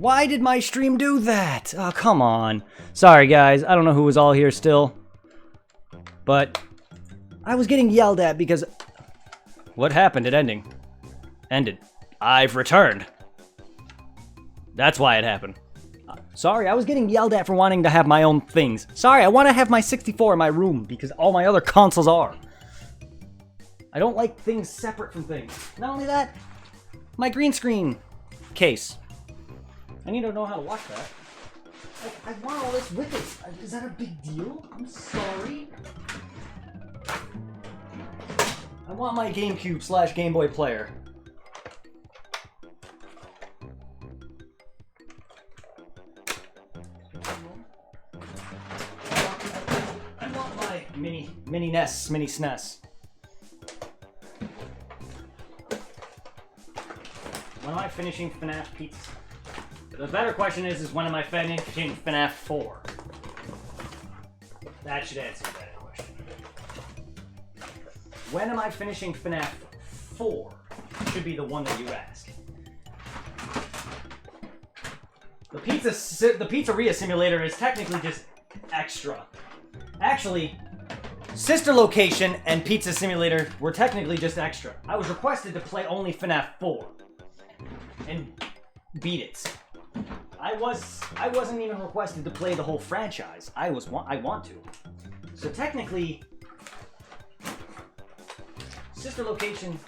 Why did my stream do that? Oh, come on. Sorry, guys. I don't know who was all here still. But I was getting yelled at because... What happened at ending? Ended. I've returned. That's why it happened. Sorry, I was getting yelled at for wanting to have my own things. Sorry, I want to have my 64 in my room because all my other consoles are. I don't like things separate from things. Not only that, my green screen case. I need to know how to watch that. I want all this with it. Is that a big deal? I'm sorry. I want my GameCube / Game Boy player. I want my mini NES, mini SNES. When am I finishing FNAF Pizza? The better question is when am I finishing FNAF 4? That should answer that question. When am I finishing FNAF 4? Should be the one that you ask. The pizzeria simulator is technically just extra. Actually, Sister Location and Pizza Simulator were technically just extra. I was requested to play only FNAF 4 and beat it. I wasn't even requested to play the whole franchise. I want to. So technically, Sister Location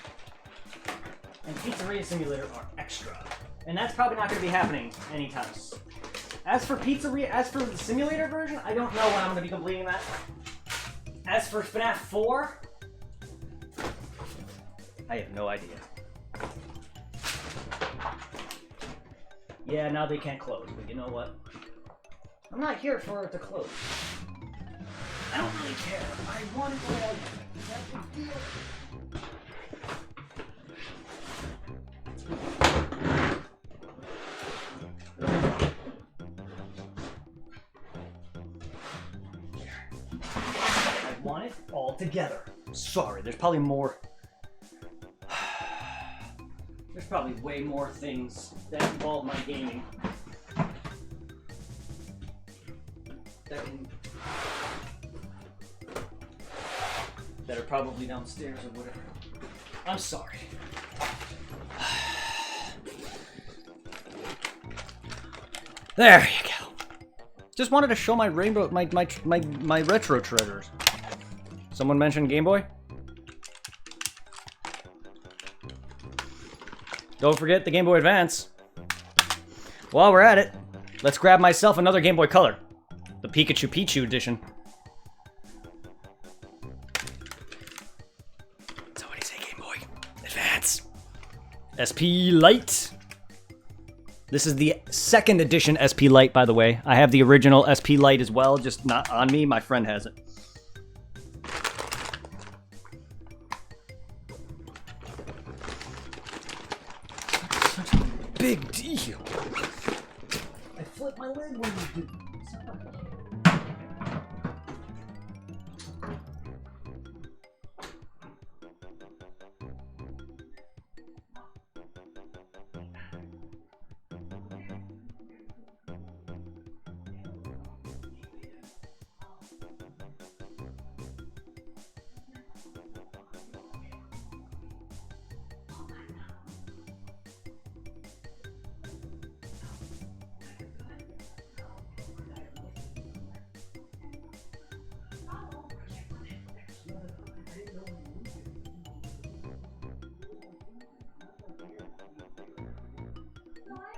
and Pizzeria Simulator are extra. And that's probably not going to be happening anytime soon. As for the simulator version, I don't know when I'm going to be completing that. As for FNAF 4, I have no idea. Yeah, now they can't close, but you know what? I'm not here for it to close. I don't really care. I want it the way I want it. Is that a big deal? I want it all together. Sorry, there's probably more. There's probably way more things that involve my gaming. That are probably downstairs or whatever. I'm sorry. There you go. Just wanted to show my rainbow, my retro treasures. Someone mentioned Game Boy? Don't forget the Game Boy Advance. While we're at it, let's grab myself another Game Boy Color. The Pikachu Pichu edition. So what do you say, Game Boy Advance? SP Lite. This is the second edition SP Lite, by the way. I have the original SP Lite as well, just not on me. My friend has it. Big deal. I flip my lid when you do.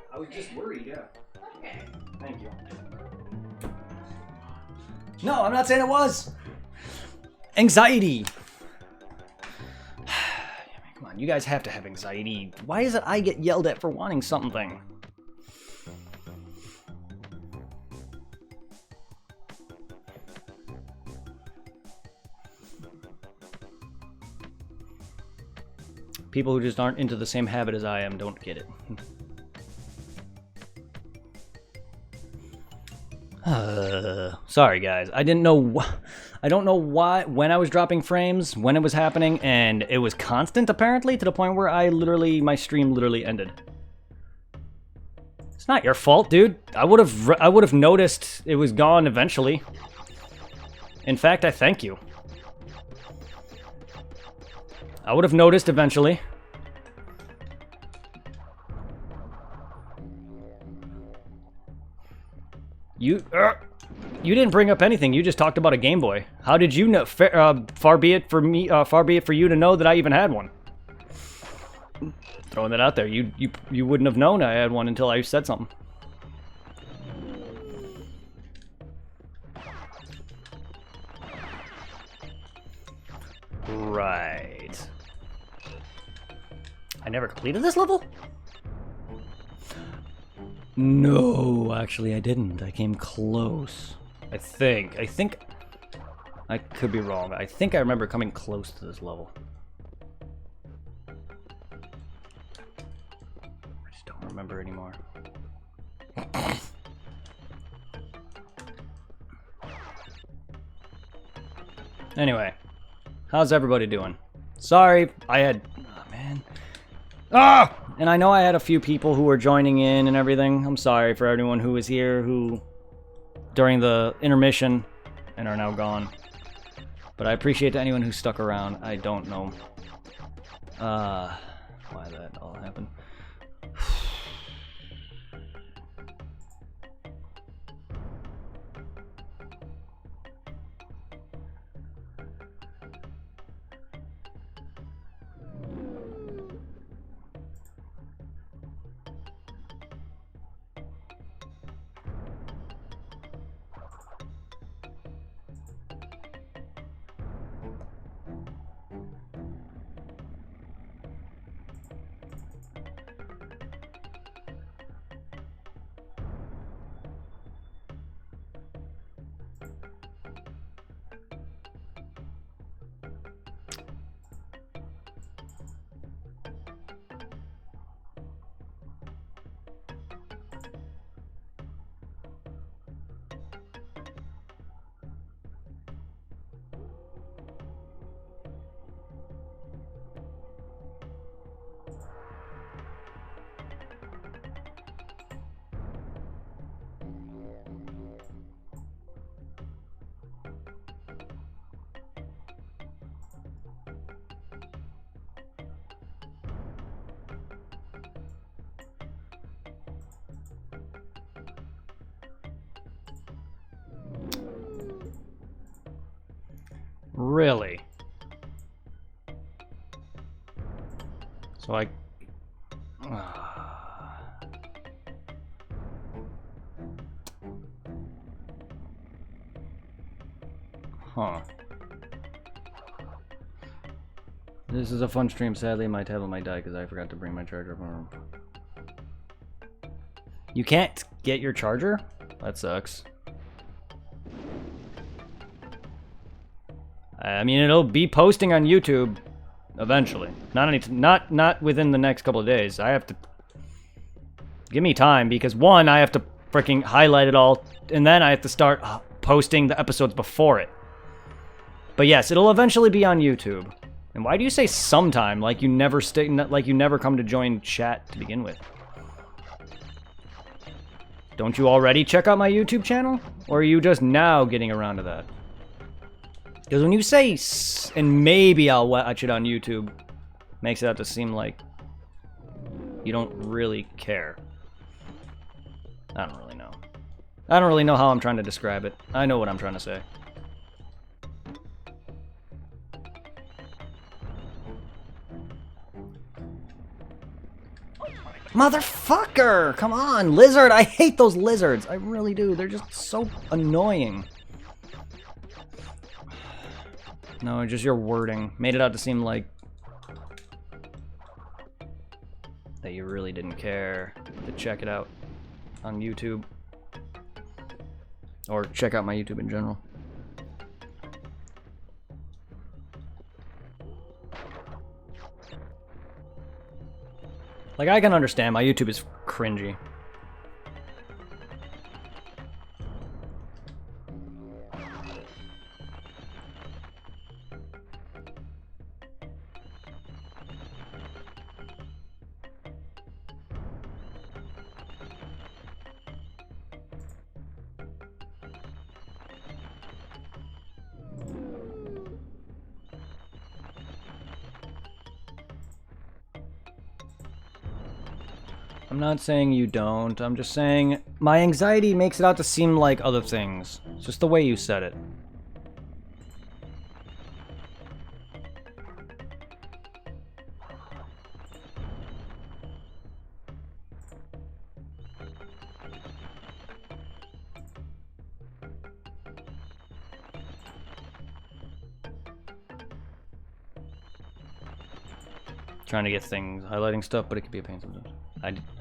I was just worried, yeah. Okay. Thank you. No, I'm not saying it was. Anxiety. Come on, you guys have to have anxiety. Why is it I get yelled at for wanting something? People who just aren't into the same habit as I am don't get it. Sorry guys, I don't know why, when I was dropping frames, when it was happening, and it was constant apparently, to the point where my stream literally ended. It's not your fault, dude. I would have noticed it was gone eventually. In fact, I thank you. I would have noticed eventually. You didn't bring up anything. You just talked about a Game Boy. How did you know? Far be it for you to know that I even had one. Throwing that out there. You wouldn't have known I had one until I said something. Right. I never completed this level? No, actually I didn't. I came close. I think. I could be wrong. I think I remember coming close to this level. I just don't remember anymore. Anyway, how's everybody doing? Sorry, I had... Oh, man. Ah! And I know I had a few people who were joining in and everything. I'm sorry for everyone who was here who... during the intermission and are now gone. But I appreciate anyone who stuck around. I don't know why that all happened. Really? So I... Huh. This is a fun stream. Sadly, my tablet might die because I forgot to bring my charger home. You can't get your charger? That sucks. I mean, it'll be posting on YouTube eventually. Not within the next couple of days. I have to give me time because one, I have to freaking highlight it all, and then I have to start posting the episodes before it. But yes, it'll eventually be on YouTube. And why do you say sometime? Like you never come to join chat to begin with. Don't you already check out my YouTube channel? Or are you just now getting around to that? Because when you say, and maybe I'll watch it on YouTube, makes it out to seem like you don't really care. I don't really know. I don't really know how I'm trying to describe it. I know what I'm trying to say. Motherfucker! Come on, lizard! I hate those lizards! I really do. They're just so annoying. No, just your wording made it out to seem like that you really didn't care to check it out on YouTube. Or check out my YouTube in general. Like, I can understand my YouTube is cringy. I'm not saying you don't. I'm just saying my anxiety makes it out to seem like other things. It's just the way you said it. Trying to get things, highlighting stuff, but it can be a pain sometimes.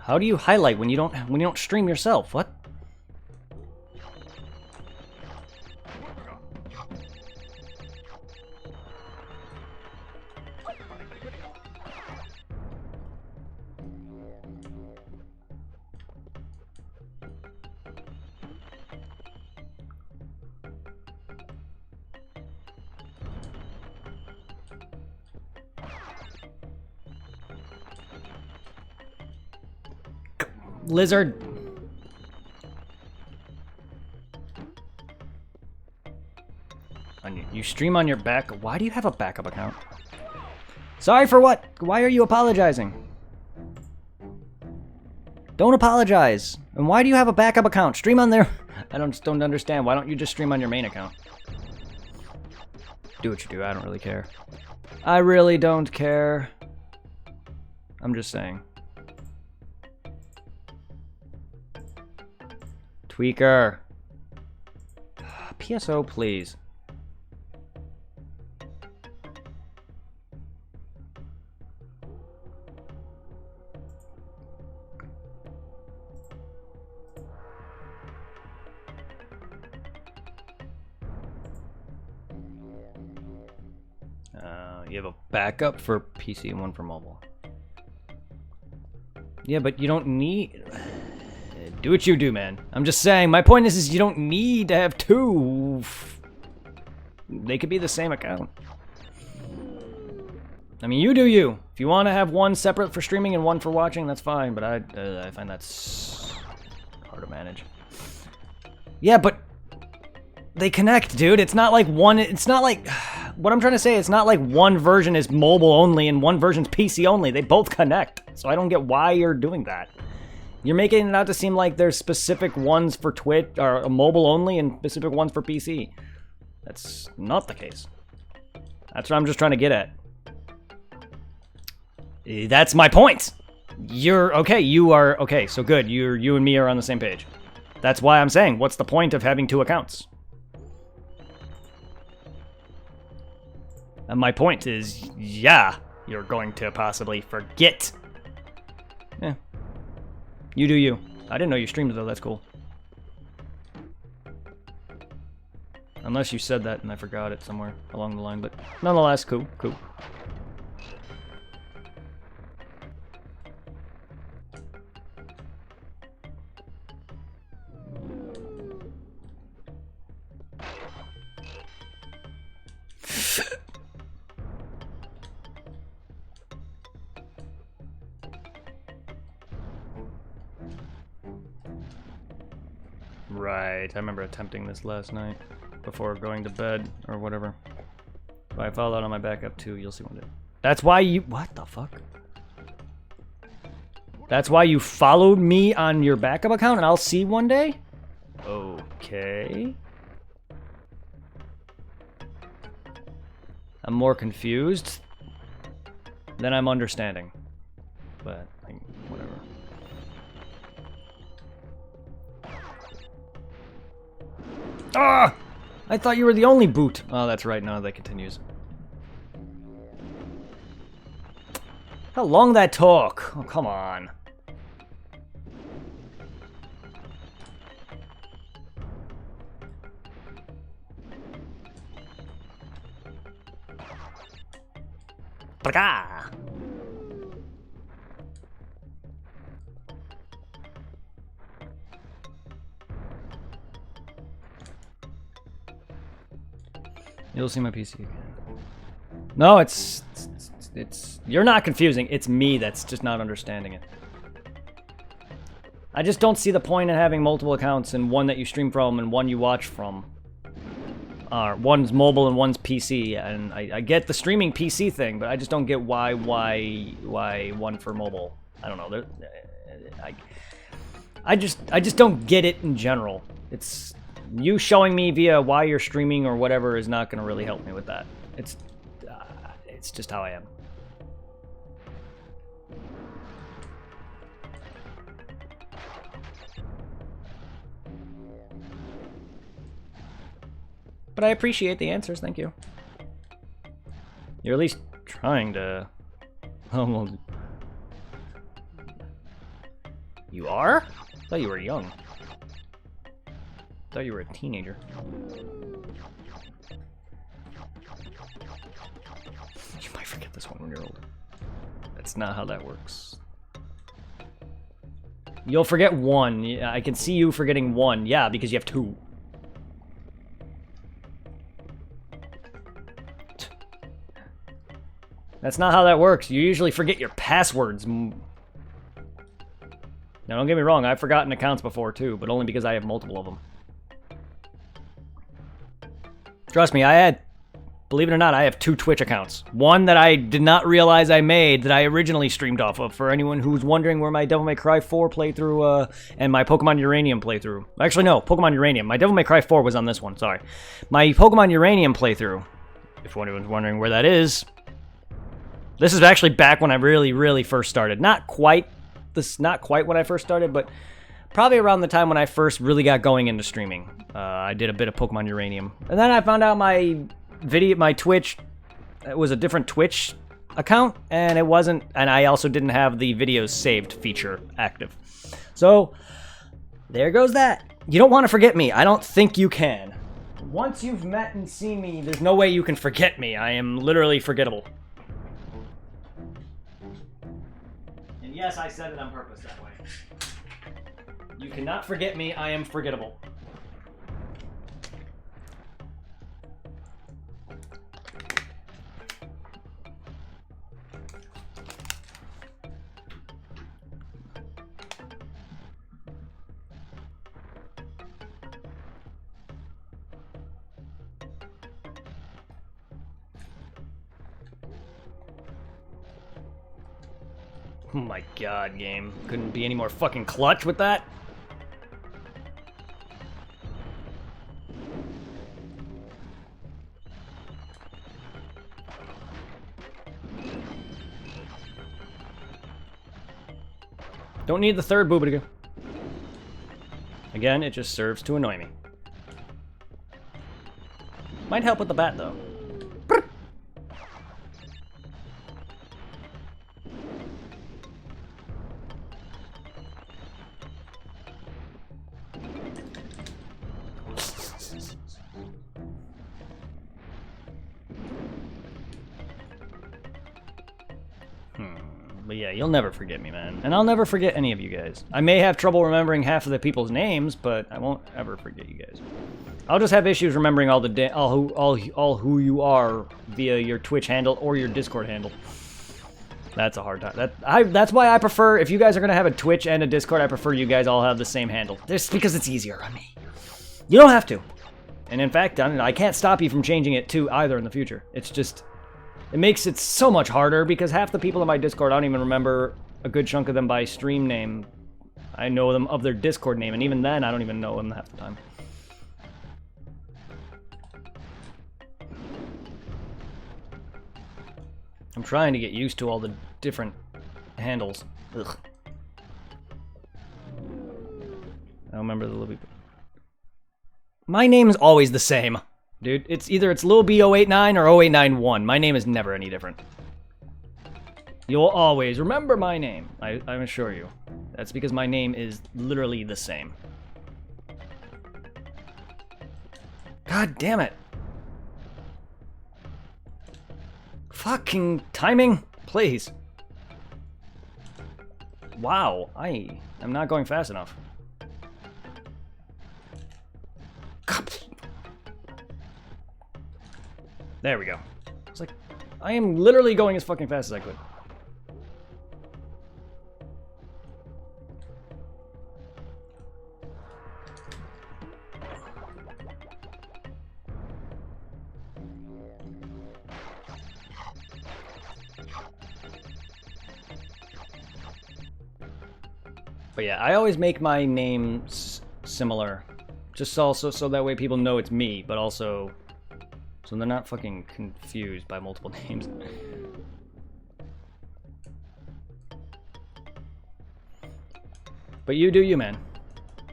How do you highlight when you don't stream yourself? What? Lizard. You stream on your back. Why do you have a backup account? Sorry for what? Why are you apologizing? Don't apologize. And why do you have a backup account? Stream on there. I don't understand. Why don't you just stream on your main account? Do what you do. I don't really care. I really don't care. I'm just saying. Tweaker. PSO, please. You have a backup for PC and one for mobile. Yeah, but you don't need... Do what you do, man. I'm just saying, my point is you don't need to have two. They could be the same account. I mean, you do you. If you want to have one separate for streaming and one for watching, that's fine, but I find that's hard to manage. Yeah, but they connect, dude. It's not like one, it's not like, what I'm trying to say, it's not like one version is mobile only and one version's PC only. They both connect, so I don't get why you're doing that. You're making it out to seem like there's specific ones for Twitch, or mobile only, and specific ones for PC. That's not the case. That's what I'm just trying to get at. That's my point. You're okay. You are okay. So good. You and me are on the same page. That's why I'm saying, what's the point of having two accounts? And my point is, yeah, you're going to possibly forget. Yeah. You do you. I didn't know you streamed though, that's cool. Unless you said that and I forgot it somewhere along the line, but nonetheless, cool, cool. Right, I remember attempting this last night before going to bed or whatever. If I fall out on my backup too, you'll see one day. That's why you, what the fuck? That's why you followed me on your backup account and I'll see one day? Okay. I'm more confused than I'm understanding. But, whatever. Ah! I thought you were the only boot. Oh, that's right. No, that continues. How long that took? Oh, come on. Baka! You'll see my PC again. No, it's you're not confusing. It's me that's just not understanding it. I just don't see the point in having multiple accounts and one that you stream from and one you watch from. One's mobile and one's PC, and I get the streaming PC thing, but I just don't get why one for mobile. I don't know. I just don't get it in general. It's you showing me via why you're streaming or whatever is not going to really help me with that. It's just how I am. But I appreciate the answers, thank you. You're at least trying to... Oh, well... You are? I thought you were young. I thought you were a teenager. You might forget this one when you're older. That's not how that works. You'll forget one. Yeah, I can see you forgetting one. Yeah, because you have two. That's not how that works. You usually forget your passwords. Now, don't get me wrong, I've forgotten accounts before too, but only because I have multiple of them. Trust me, believe it or not, I have 2 Twitch accounts. One that I did not realize I made that I originally streamed off of, for anyone who's wondering where my Devil May Cry 4 playthrough and my Pokemon Uranium playthrough. Actually, no, Pokemon Uranium. My Devil May Cry 4 was on this one, sorry. My Pokemon Uranium playthrough, if anyone's wondering where that is, this is actually back when I really first started. Not quite when I first started, but probably around the time when I first really got going into streaming. I did a bit of Pokemon Uranium. And then I found out my Twitch, it was a different Twitch account, and I also didn't have the videos saved feature active. So, there goes that. You don't want to forget me. I don't think you can. Once you've met and seen me, there's no way you can forget me. I am literally forgettable. Yes, I said it on purpose that way. You cannot forget me, I am forgettable. Oh my god, game. Couldn't be any more fucking clutch with that. Don't need the third Boobidiga. Again, it just serves to annoy me. Might help with the bat, though. But yeah, you'll never forget me, man. And I'll never forget any of you guys. I may have trouble remembering half of the people's names, but I won't ever forget you guys. I'll just have issues remembering all who you are via your Twitch handle or your Discord handle. That's a hard time. That's why I prefer, if you guys are going to have a Twitch and a Discord, I prefer you guys all have the same handle. Just because it's easier on me. You don't have to. And in fact, I can't stop you from changing it to either in the future. It's just... It makes it so much harder because half the people in my Discord, I don't even remember a good chunk of them by stream name. I know them of their Discord name, and even then, I don't even know them half the time. I'm trying to get used to all the different handles. Ugh. I don't remember the little people. My name is always the same. Dude, it's either Lil B089 or 0891. My name is never any different. You'll always remember my name, I assure you. That's because my name is literally the same. God damn it. Fucking timing, please. Wow, I am not going fast enough. There we go. It's like, I am literally going as fucking fast as I could. But yeah, I always make my names similar. Just also so that way people know it's me, but also so they're not fucking confused by multiple names. But you do you, man.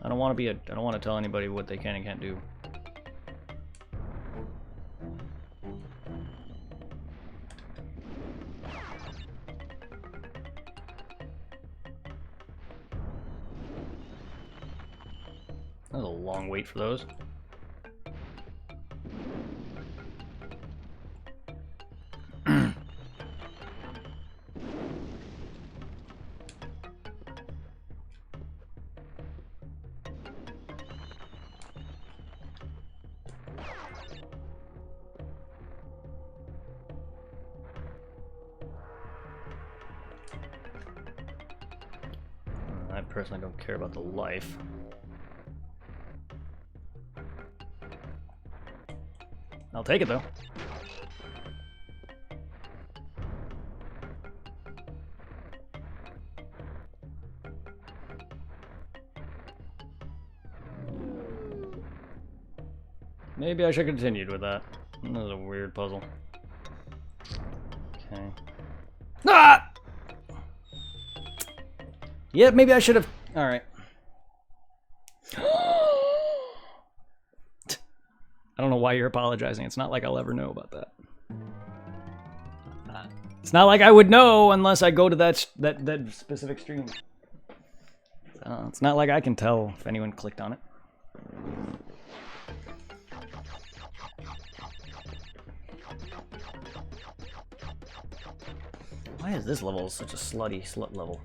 I don't want to tell anybody what they can and can't do. That was a long wait for those. I personally don't care about the life. I'll take it though. Maybe I should have continued with that. That was a weird puzzle. Okay. Ah! Yeah, maybe I should have. All right. I don't know why you're apologizing. It's not like I'll ever know about that. It's not like I would know unless I go to that specific stream. It's not like I can tell if anyone clicked on it. Why is this level such a slutty slut level?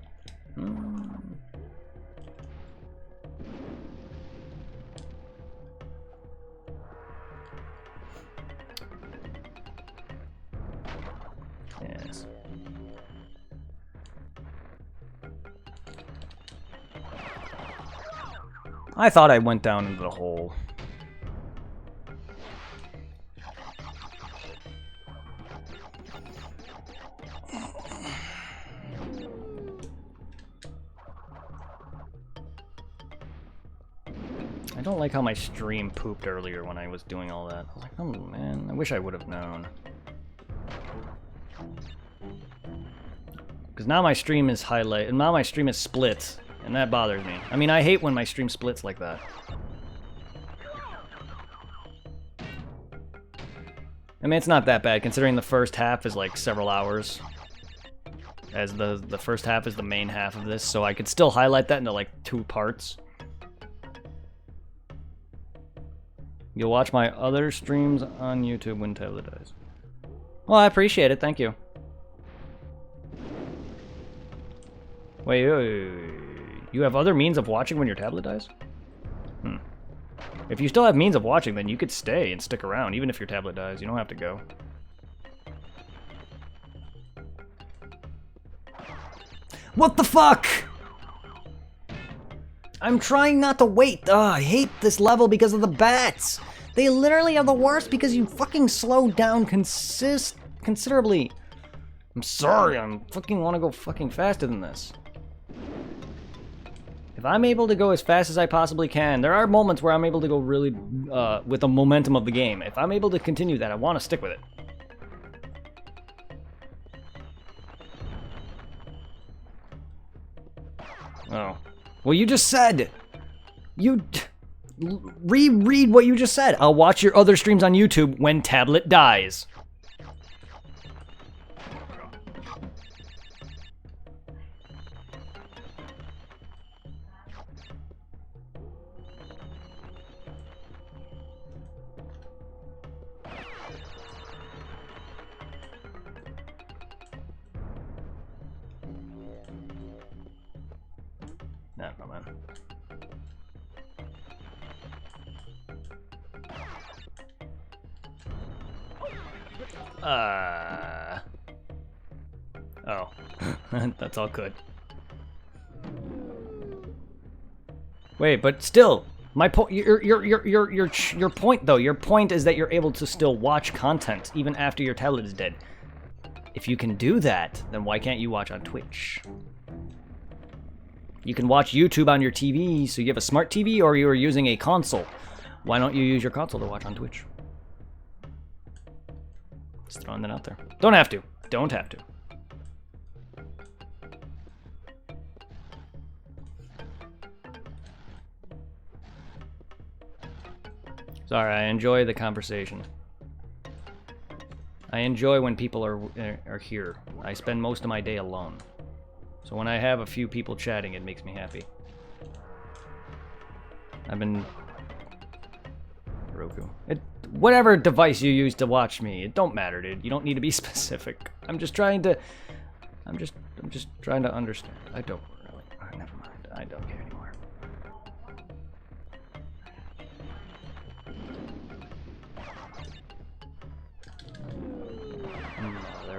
Yes. I thought I went down into the hole. I don't like how my stream pooped earlier when I was doing all that. I was like, oh man, I wish I would have known. Because now my stream is highlighted, and now my stream is split, and that bothers me. I mean, I hate when my stream splits like that. I mean, it's not that bad, considering the first half is like several hours. As the first half is the main half of this, so I could still highlight that into like 2 parts. You'll watch my other streams on YouTube when tablet dies. Well, I appreciate it, thank you. Wait, you have other means of watching when your tablet dies? If you still have means of watching, then you could stay and stick around, even if your tablet dies. You don't have to go. What the fuck? I'm trying not to wait. I hate this level because of the bats. They literally are the worst because you fucking slow down considerably. I'm sorry, I fucking want to go fucking faster than this. If I'm able to go as fast as I possibly can, there are moments where I'm able to go really with the momentum of the game. If I'm able to continue that, I want to stick with it. Oh. Well, you just said. You reread what you just said. I'll watch your other streams on YouTube when tablet dies. Nah, no man. Oh. That's all good. Wait, but still, my point. Your point though. Your point is that you're able to still watch content even after your tablet is dead. If you can do that, then why can't you watch on Twitch? You can watch YouTube on your TV, so you have a smart TV or you're using a console. Why don't you use your console to watch on Twitch? Just throwing that out there. Don't have to. Don't have to. Sorry, I enjoy the conversation. I enjoy when people are here. I spend most of my day alone. So when I have a few people chatting, it makes me happy. I've been... Roku. Whatever device you use to watch me, it don't matter, dude. You don't need to be specific. I'm just trying to understand. I don't really. Never mind. I don't care anymore.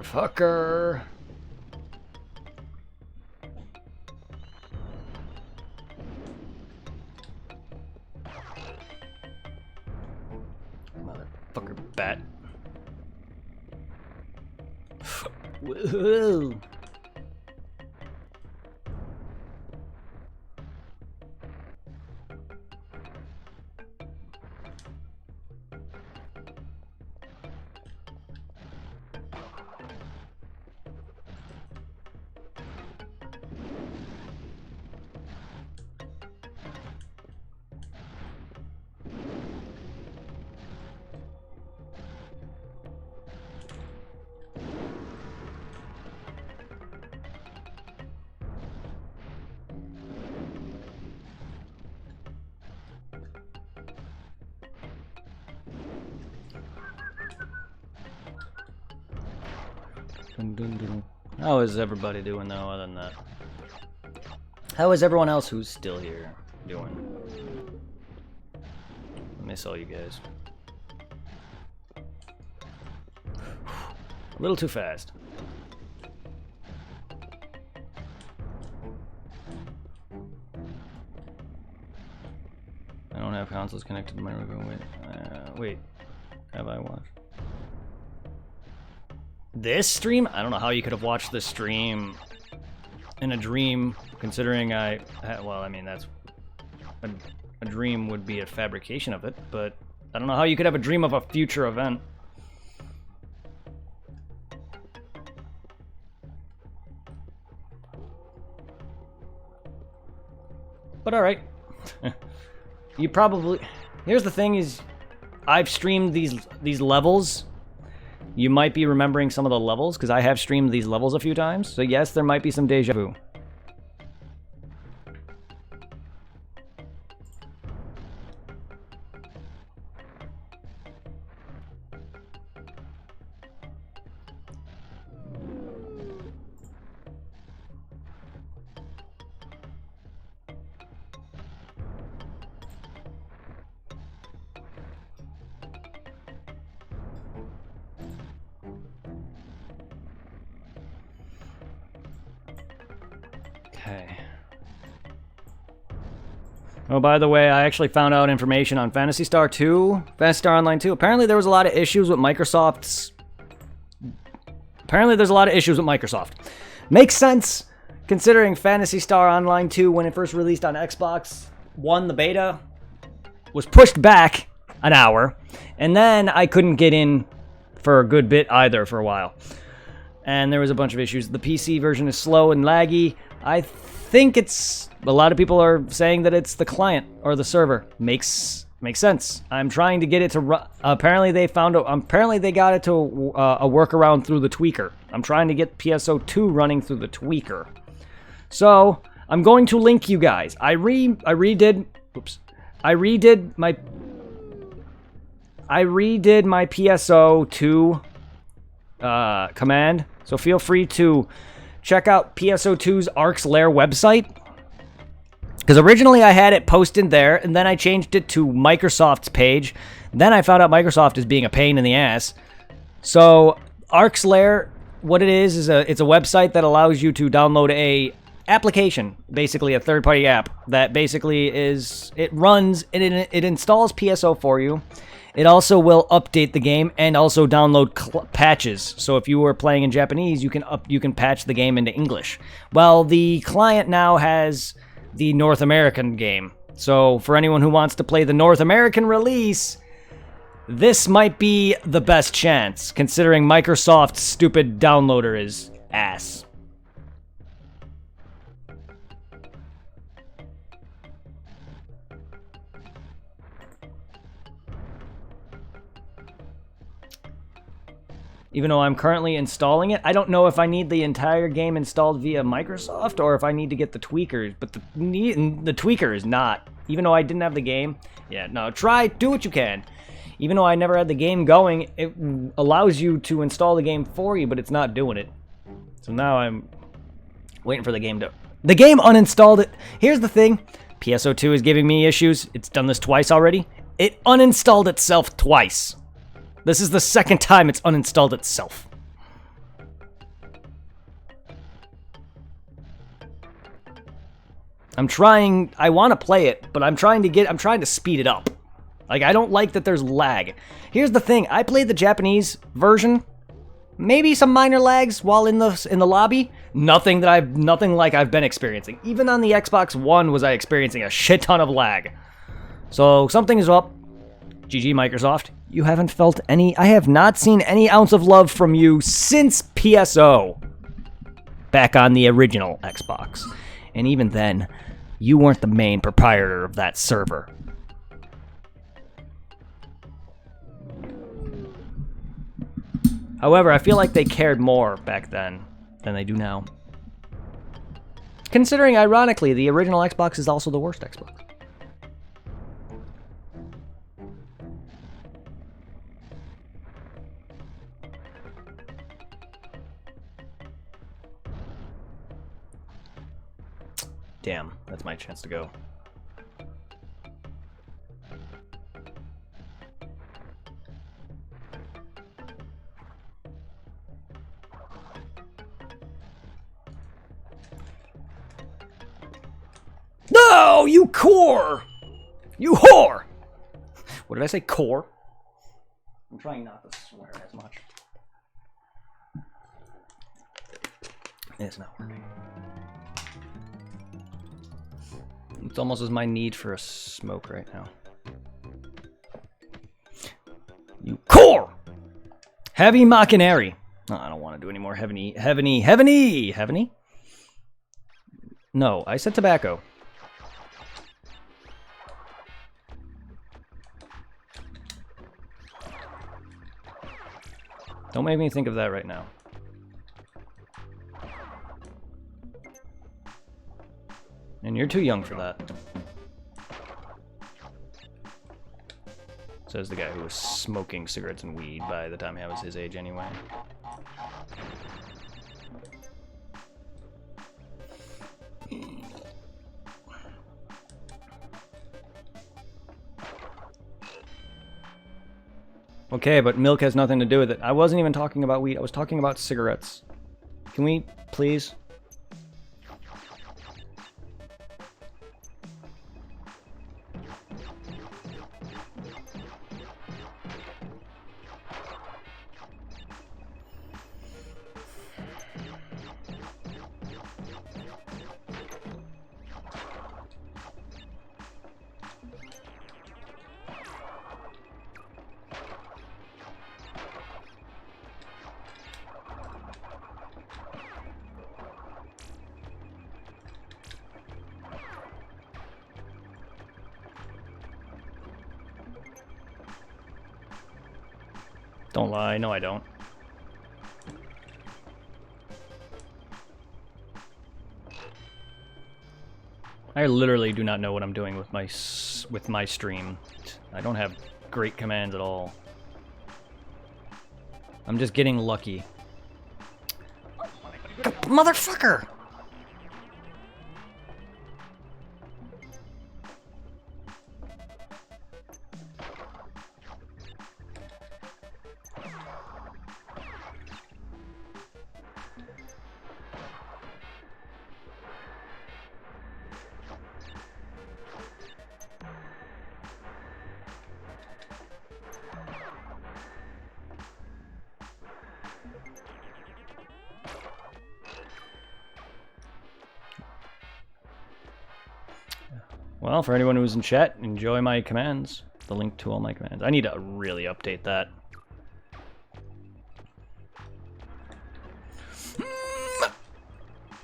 Motherfucker. Motherfucker bat. Woohoo! How is everybody doing though, other than that? How is everyone else who's still here doing? I miss all you guys. A little too fast. I don't have consoles connected to my Roku. Wait. Have I watched? This stream? I don't know how you could have watched this stream in a dream, considering well, I mean, that's... A dream would be a fabrication of it, but I don't know how you could have a dream of a future event. But alright. You probably... Here's the thing is, I've streamed these levels. You might be remembering some of the levels, because I have streamed these levels a few times. So yes, there might be some deja vu. Oh, by the way, I actually found out information on Phantasy Star 2, Phantasy Star Online 2. Apparently there was a lot of issues with Microsoft's... Apparently there's a lot of issues with Microsoft. Makes sense, considering Phantasy Star Online 2, when it first released on Xbox One, the beta, was pushed back an hour. And then I couldn't get in for a good bit either for a while. And there was a bunch of issues. The PC version is slow and laggy. I think it's... A lot of people are saying that it's the client or the server. Makes sense. I'm trying to get it to run. Apparently they found. Apparently they got it to a workaround through the tweaker. I'm trying to get PSO2 running through the tweaker. So I'm going to link you guys. I redid my PSO2 command. So feel free to check out PSO2's Ark's Lair website. Because originally I had it posted there, and then I changed it to Microsoft's page. Then I found out Microsoft is being a pain in the ass. So Ark's Lair, what it is it's a website that allows you to download a application, basically a third-party app that basically is, it runs and it installs PSO for you. It also will update the game and also download patches. So if you were playing in Japanese, you can patch the game into English. Well, the client now has the North American game. So for anyone who wants to play the North American release, this might be the best chance, considering Microsoft's stupid downloader is ass. Even though I'm currently installing it, I don't know if I need the entire game installed via Microsoft or if I need to get the tweakers, but the tweaker is not. Even though I didn't have the game, yeah, no, do what you can. Even though I never had the game going, it allows you to install the game for you, but it's not doing it. So now I'm waiting for the game to... The game uninstalled it. Here's the thing. PSO2 is giving me issues. It's done this twice already. It uninstalled itself twice. This is the second time it's uninstalled itself. I want to play it, but I'm trying to speed it up. Like, I don't like that there's lag. Here's the thing, I played the Japanese version. Maybe some minor lags while in the lobby. Nothing like I've been experiencing. Even on the Xbox One was I experiencing a shit ton of lag. So something is up. GG Microsoft. You haven't felt any... I have not seen any ounce of love from you since PSO. Back on the original Xbox. And even then, you weren't the main proprietor of that server. However, I feel like they cared more back then than they do now. Considering, ironically, the original Xbox is also the worst Xbox. Damn, that's my chance to go. No, you core! You whore! What did I say, core? I'm trying not to swear as much. It's not working. It's almost as my need for a smoke right now. You core! Heavy Machinary. Oh, I don't want to do any more heavy. No, I said tobacco. Don't make me think of that right now. And you're too young for that. Says the guy who was smoking cigarettes and weed by the time I was his age anyway. Okay, but milk has nothing to do with it. I wasn't even talking about weed. I was talking about cigarettes. Can we, please? Don't lie, no I don't. I literally do not know what I'm doing with my stream. I don't have great commands at all. I'm just getting lucky. Motherfucker! Well, for anyone who's in chat, enjoy my commands. The link to all my commands. I need to really update that.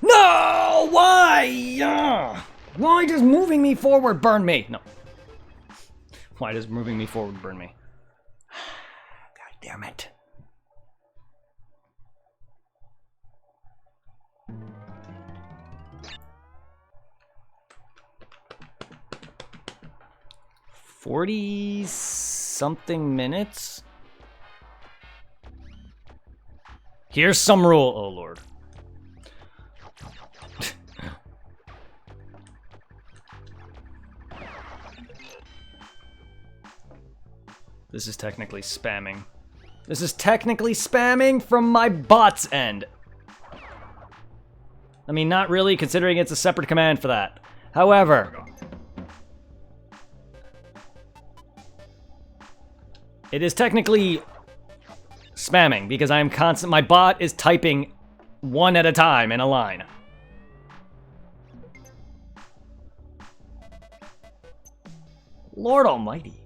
No! Why? Why does moving me forward burn me? No. Why does moving me forward burn me? God damn it. $40-something minutes? Here's some rule. Oh, Lord. This is technically spamming. This is technically spamming from my bot's end. I mean, not really, considering it's a separate command for that. However, it is technically spamming because I am constant. My bot is typing one at a time in a line. Lord Almighty.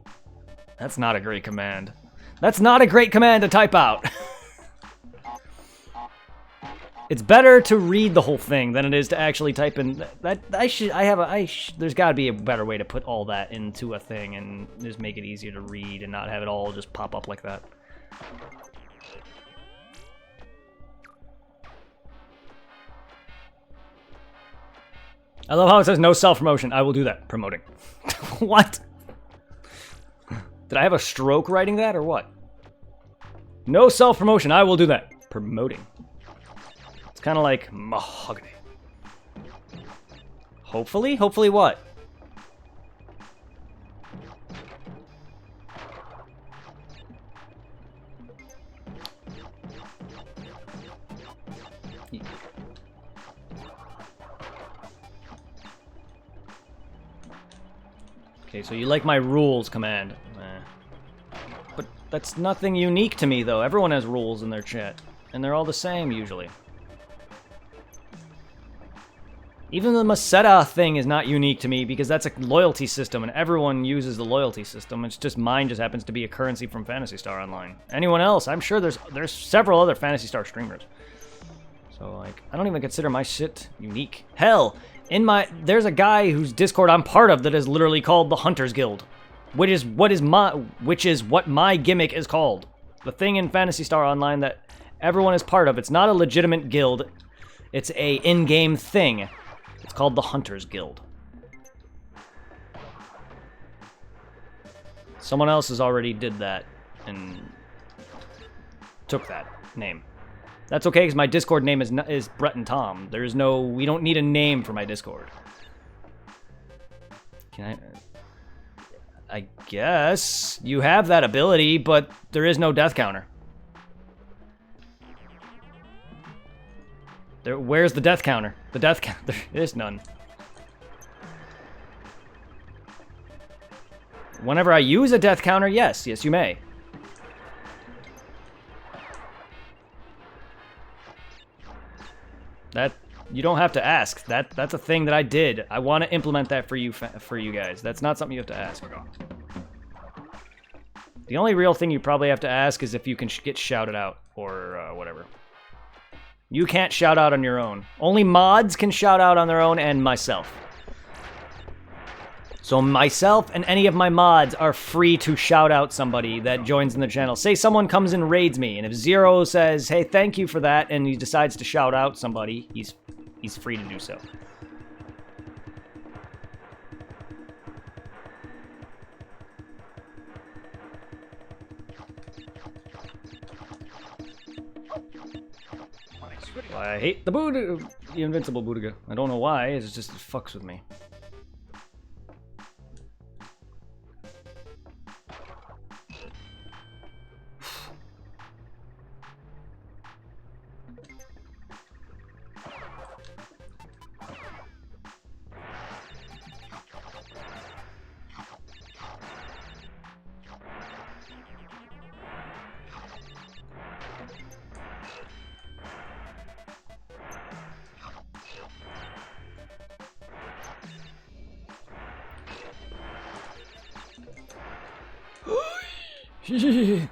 That's not a great command. That's not a great command to type out. It's better to read the whole thing than it is to actually type in. There's got to be a better way to put all that into a thing and just make it easier to read and not have it all just pop up like that. I love how it says no self-promotion. I will do that. Promoting. What? Did I have a stroke writing that or what? No self-promotion. I will do that. Promoting. It's kind of like mahogany. Hopefully? Hopefully what? Okay, so you like my rules command. But that's nothing unique to me, though. Everyone has rules in their chat. And they're all the same, usually. Even the Maseta thing is not unique to me, because that's a loyalty system, and everyone uses the loyalty system. It's just mine just happens to be a currency from Phantasy Star Online. Anyone else, I'm sure there's several other Phantasy Star streamers. So, like, I don't even consider my shit unique. Hell, there's a guy whose Discord I'm part of that is literally called the Hunters Guild, which is what my gimmick is called. The thing in Phantasy Star Online that everyone is part of. It's not a legitimate guild. It's a in-game thing. It's called the Hunters Guild. Someone else has already did that and took that name. That's okay, because my Discord name is Brett and Tom. We don't need a name for my Discord. I guess you have that ability, but there is no death counter. Where's the death counter? The death counter, there is none. Whenever I use a death counter, yes, you may. You don't have to ask. That's a thing that I did. I want to implement that for you guys. That's not something you have to ask. The only real thing you probably have to ask is if you can get shouted out or whatever. You can't shout out on your own. Only mods can shout out on their own, and myself. So myself and any of my mods are free to shout out somebody that joins in the channel. Say someone comes and raids me, and if Zero says, hey, thank you for that, and he decides to shout out somebody, he's free to do so. I hate the the invincible Buddha. I don't know why, it just fucks with me. I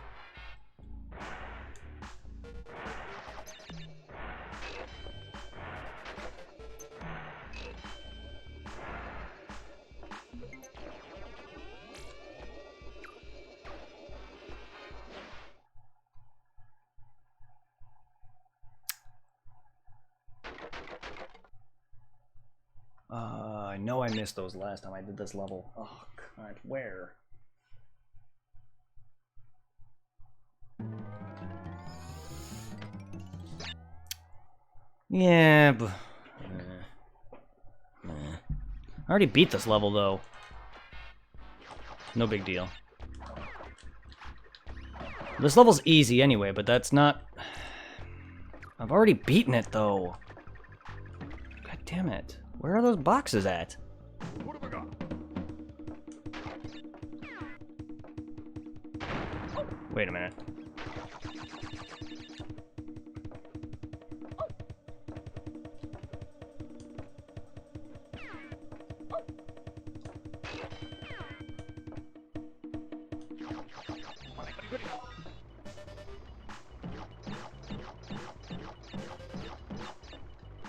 know I missed those last time I did this level. Oh, God, where? Yeah, but... I already beat this level, though. No big deal. This level's easy anyway, but that's not... I've already beaten it, though. God damn it. Where are those boxes at? What have I got? Wait a minute.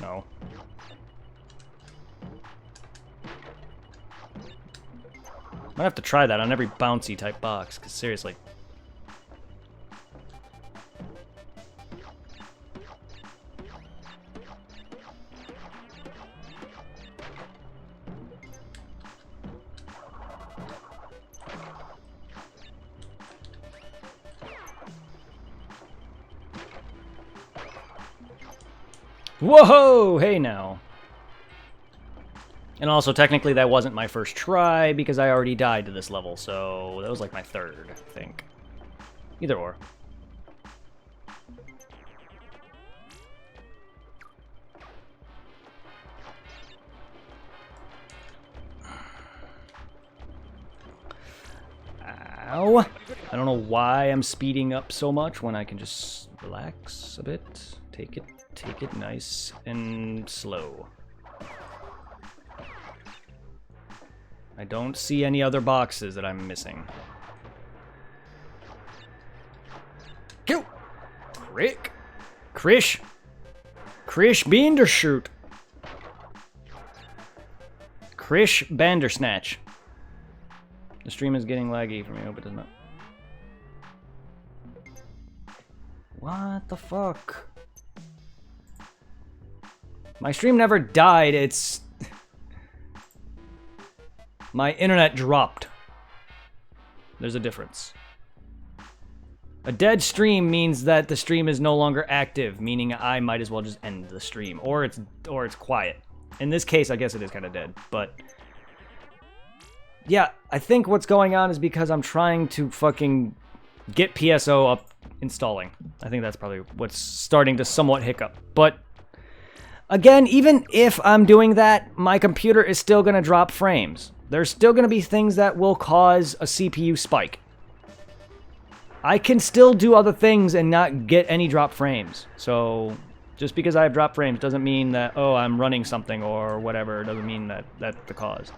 No. Might have to try that on every bouncy type box, because seriously. Whoa! Hey now. And also, technically, that wasn't my first try, because I already died to this level, so that was like my third, I think. Either or. Ow! I don't know why I'm speeding up so much when I can just relax a bit. Take it nice and slow. I don't see any other boxes that I'm missing. Kill! Crick! Krish! Krish Bandershoot! Krish Bandersnatch. The stream is getting laggy for me. I hope it does not. What the fuck? My stream never died, it's... My internet dropped. There's a difference. A dead stream means that the stream is no longer active, meaning I might as well just end the stream. Or it's quiet. In this case, I guess it is kind of dead, but... Yeah, I think what's going on is because I'm trying to fucking get PSO up installing. I think that's probably what's starting to somewhat hiccup. But... Again, even if I'm doing that, my computer is still going to drop frames. There's still going to be things that will cause a CPU spike. I can still do other things and not get any drop frames. So, just because I have drop frames doesn't mean that, oh, I'm running something or whatever. It doesn't mean that that's the cause.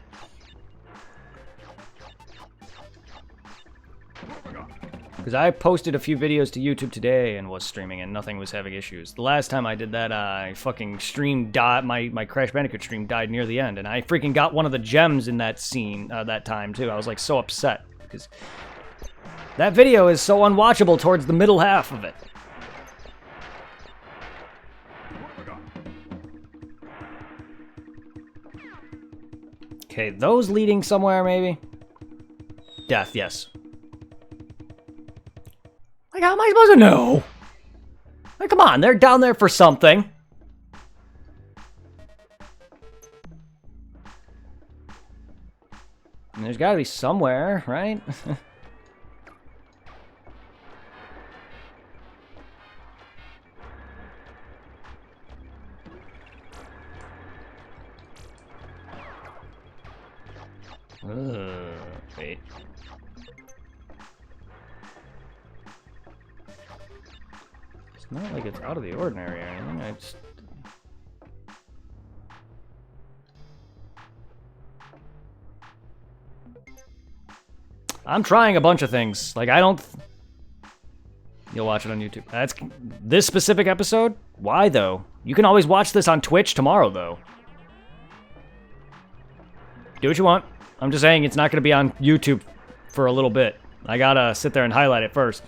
Because I posted a few videos to YouTube today and was streaming and nothing was having issues. The last time I did that, I fucking stream died. My Crash Bandicoot stream died near the end, and I freaking got one of the gems in that scene that time too. I was like so upset because that video is so unwatchable towards the middle half of it. Okay, those leading somewhere maybe? Death, yes. Like, how am I supposed to know? Like, come on, they're down there for something. And there's gotta be somewhere, right? Wait. It's not like it's out of the ordinary or anything. I just... I'm trying a bunch of things. Like, I don't... You'll watch it on YouTube. That's this specific episode? Why, though? You can always watch this on Twitch tomorrow, though. Do what you want. I'm just saying it's not going to be on YouTube for a little bit. I gotta sit there and highlight it first.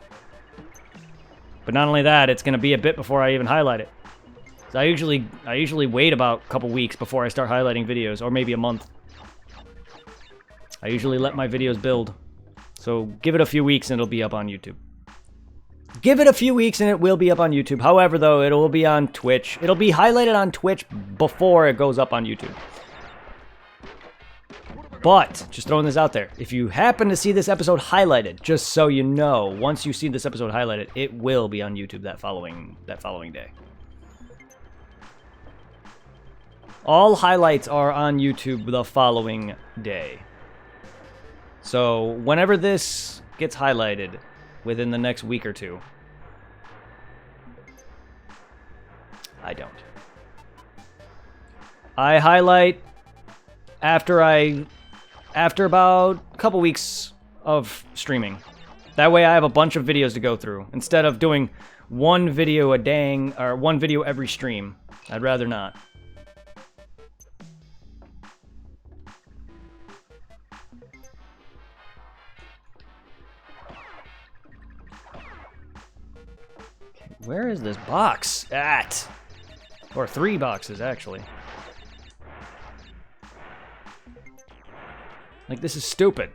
But not only that, it's going to be a bit before I even highlight it. So I usually wait about a couple weeks before I start highlighting videos, or maybe a month. I usually let my videos build. So give it a few weeks and it'll be up on YouTube. Give it a few weeks and it will be up on YouTube. However, though, it will be on Twitch. It'll be highlighted on Twitch before it goes up on YouTube. But, just throwing this out there, if you happen to see this episode highlighted, just so you know, once you see this episode highlighted, it will be on YouTube that following day. All highlights are on YouTube the following day. So, whenever this gets highlighted, within the next week or two. I don't. I highlight after about a couple weeks of streaming. That way I have a bunch of videos to go through. Instead of doing one video a day, or one video every stream. I'd rather not. Where is this box at? Or 3 boxes, actually. Like, this is stupid.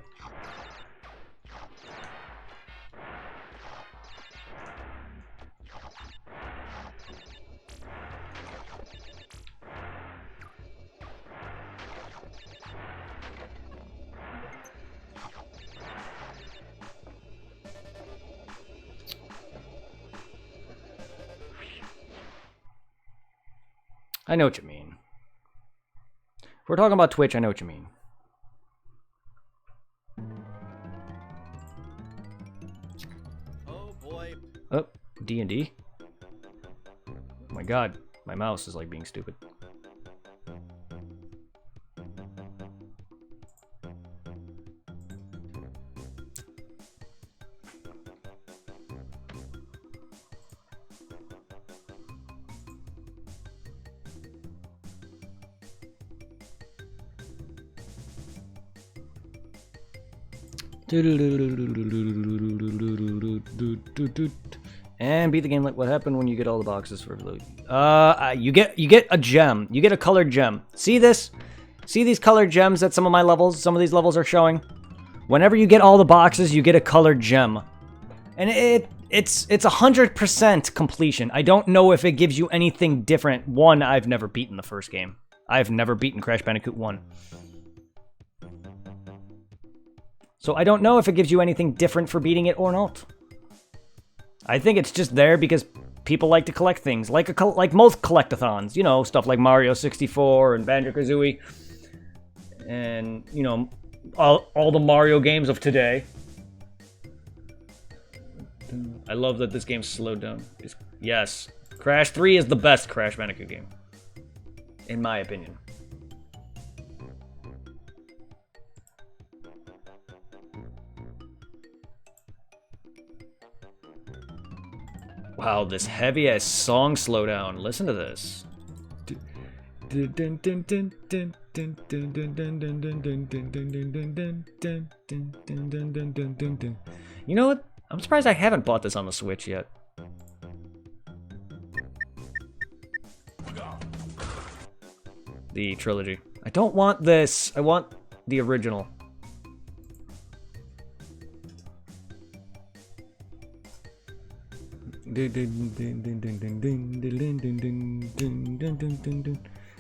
I know what you mean. If we're talking about Twitch, I know what you mean. Oh boy. Oh, D&D? Oh my god, my mouse is like being stupid. And beat the game. Like, what happened when you get all the boxes for loot? You get a gem. You get a colored gem. See this? See these colored gems at some of my levels? Some of these levels are showing. Whenever you get all the boxes, you get a colored gem, and it's 100% completion. I don't know if it gives you anything different. One, I've never beaten the first game. I've never beaten Crash Bandicoot 1. So I don't know if it gives you anything different for beating it or not. I think it's just there because people like to collect things, like most collectathons, you know, stuff like Mario 64 and Banjo-Kazooie, and, you know, all the Mario games of today. I love that this game's slowed down. Yes, Crash 3 is the best Crash Bandicoot game, in my opinion. Wow, this heavy-ass song slowdown. Listen to this. You know what? I'm surprised I haven't bought this on the Switch yet. The trilogy. I don't want this. I want the original.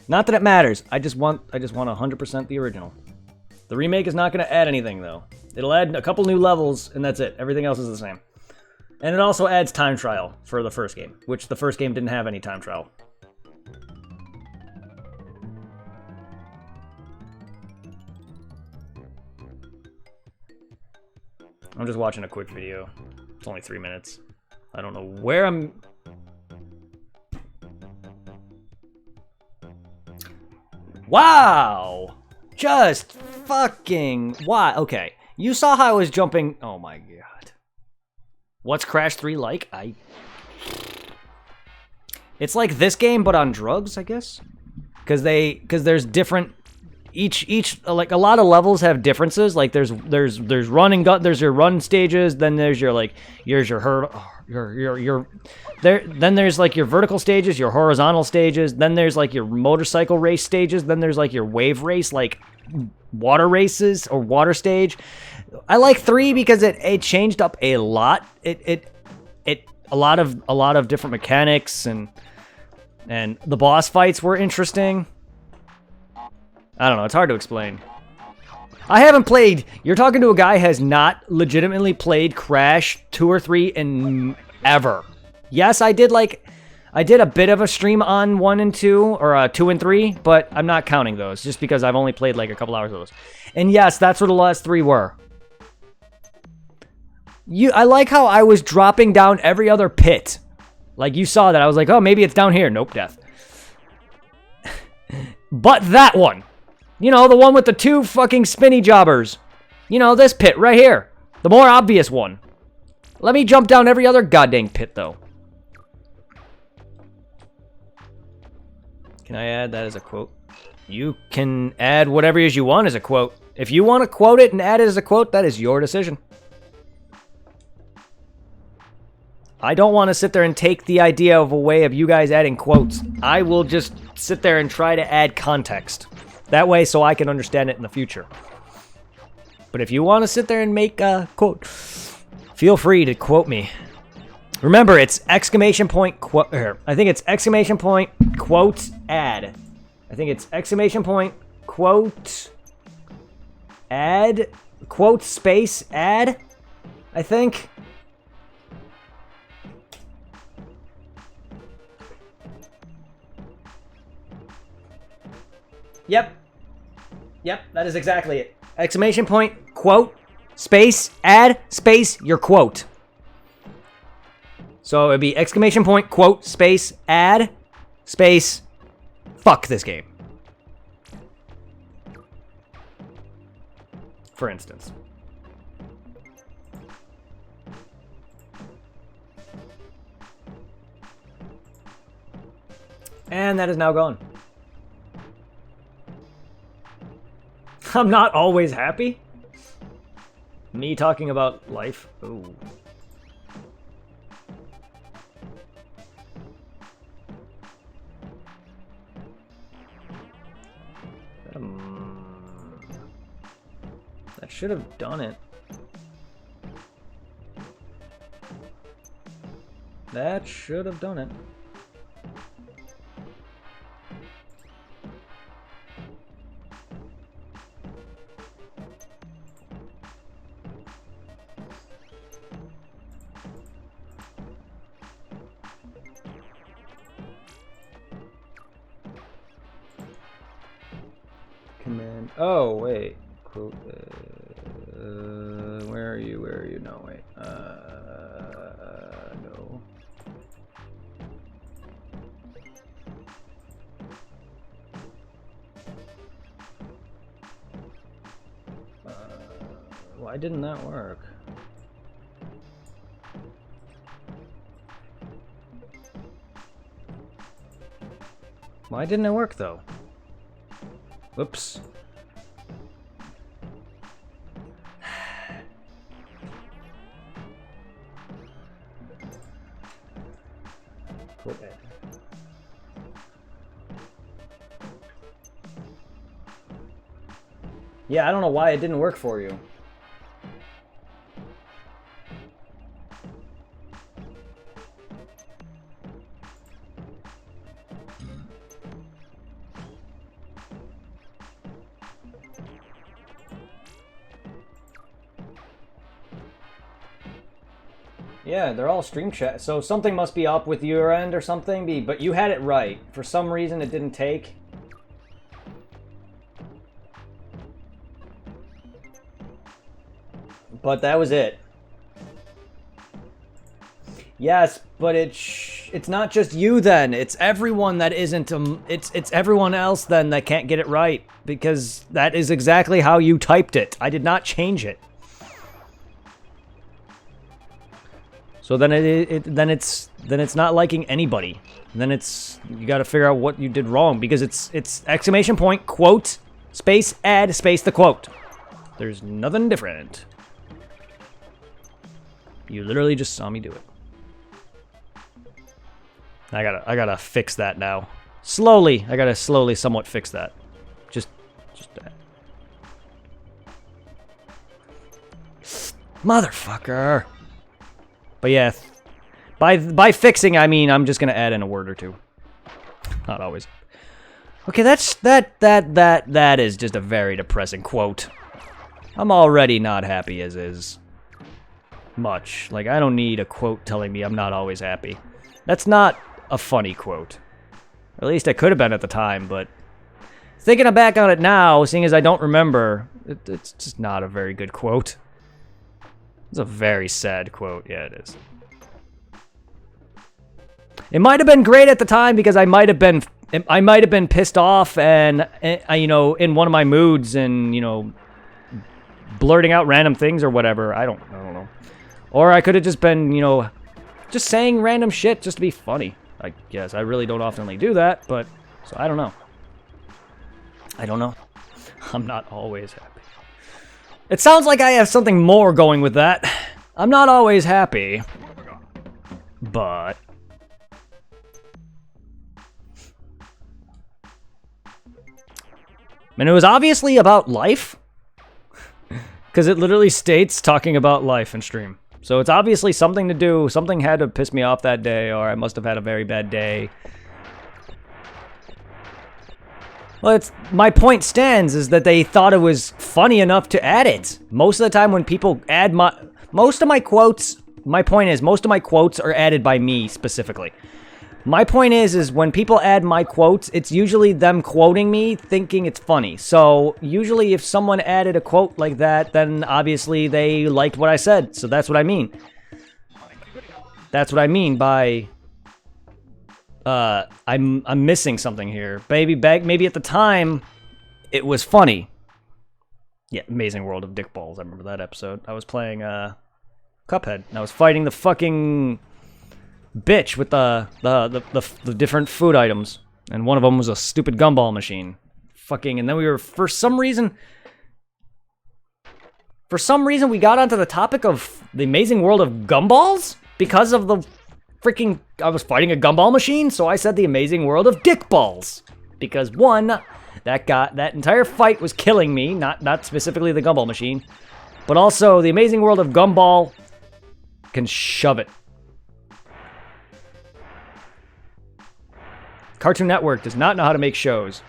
Not that it matters. I just want 100% the original. The remake is not going to add anything, though. It'll add a couple new levels, and that's it. Everything else is the same. And it also adds time trial for the first game, which the first game didn't have any time trial. I'm just watching a quick video. It's only 3 minutes. I don't know where I'm... Wow! Just fucking... Why? Okay. You saw how I was jumping. Oh my god. What's Crash 3 like? It's like this game, but on drugs, I guess. Because there's different. Each like a lot of levels have differences. Like there's run and gun. There's your run stages. Then there's your like then there's like your vertical stages, your horizontal stages. Then there's like your motorcycle race stages. Then there's like your wave race, like water races or water stage. I like 3 because it changed up a lot. It a lot of different mechanics and the boss fights were interesting. I don't know, it's hard to explain. I haven't played, you're talking to a guy who has not legitimately played Crash 2 or 3 in ever. Yes, I did a bit of a stream on 1 and 2, or 2 and 3, but I'm not counting those, just because I've only played like a couple hours of those. And yes, that's what the last 3 were. I like how I was dropping down every other pit. Like, you saw that. I was like, oh, maybe it's down here. Nope, death. But that one. You know, the one with the 2 fucking spinny jobbers. You know, this pit right here. The more obvious one. Let me jump down every other goddamn pit, though. Can I add that as a quote? You can add whatever it is you want as a quote. If you want to quote it and add it as a quote, that is your decision. I don't want to sit there and take the idea of a way of you guys adding quotes. I will just sit there and try to add context. That way so I can understand it in the future. But if you want to sit there and make a quote, feel free to quote me. Remember, it's exclamation point quote. I think it's exclamation point quote add. I think it's exclamation point quote add quote space add. I think. Yep, that is exactly it. Exclamation point, quote, space, add, space, your quote. So it'd be exclamation point, quote, space, add, space, fuck this game. For instance. And that is now gone. I'm not always happy. Me talking about life. Ooh. That should have done it. That should have done it. Command. Oh wait. Quote. Where are you? Where are you? No wait. No. Why didn't that work? Why didn't it work though? Whoops. Yeah, I don't know why it didn't work for you. Yeah, they're all stream chat. So something must be up with your end or something. But you had it right. For some reason, it didn't take. But that was it. Yes, but it's not just you then. It's everyone that isn't. It's everyone else then that can't get it right because that is exactly how you typed it. I did not change it. So then then it's not liking anybody. Then you got to figure out what you did wrong because it's exclamation point quote space add space the quote. There's nothing different. You literally just saw me do it. I gotta fix that now. Slowly, I gotta slowly somewhat fix that. Just that. Motherfucker. But yeah, by fixing I mean I'm just gonna add in a word or two. Not always. Okay, that is just a very depressing quote. I'm already not happy as is. Much. Like, I don't need a quote telling me I'm not always happy. That's not a funny quote. Or at least it could have been at the time, but thinking back on it now, seeing as I don't remember, it's just not a very good quote. It's a very sad quote. Yeah, it is. It might have been great at the time because I might have been pissed off and you know, in one of my moods and, you know, blurting out random things or whatever. I don't know. Or I could have just been, you know, just saying random shit just to be funny. I guess I really don't oftenly do that, but so I don't know. I'm not always happy. It sounds like I have something more going with that. I'm not always happy, but and it was obviously about life. Because it literally states talking about life in stream. So it's obviously something to do. Something had to piss me off that day, or I must have had a very bad day. Well, my point stands is that they thought it was funny enough to add it. Most of the time when people add most of my quotes, my point is most of my quotes are added by me specifically. My point is when people add my quotes, it's usually them quoting me, thinking it's funny. So usually if someone added a quote like that, then obviously they liked what I said. So that's what I mean. That's what I mean by I'm missing something here. Maybe at the time it was funny. Yeah, Amazing World of Dick Balls. I remember that episode. I was playing Cuphead and I was fighting the fucking bitch with the different food items, and one of them was a stupid gumball machine. Fucking, and then we were for some reason we got onto the topic of the Amazing World of Gumballs because of the freaking I was fighting a gumball machine, so I said the Amazing World of Dick Balls because one, that entire fight was killing me, not specifically the gumball machine, but also the Amazing World of Gumball can shove it. Cartoon Network does not know how to make shows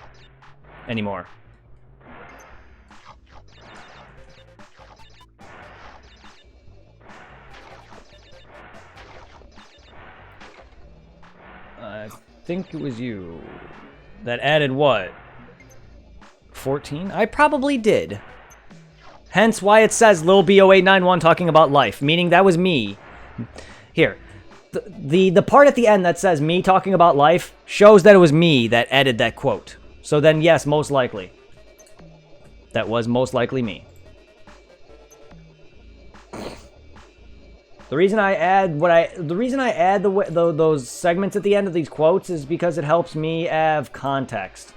anymore. I think it was you that added what? 14? I probably did. Hence why it says Lil B0891 talking about life, meaning that was me. Here. The part at the end that says me talking about life shows that it was me that added that quote. So then yes, most likely. That was most likely me. The reason I add those segments at the end of these quotes is because it helps me have context.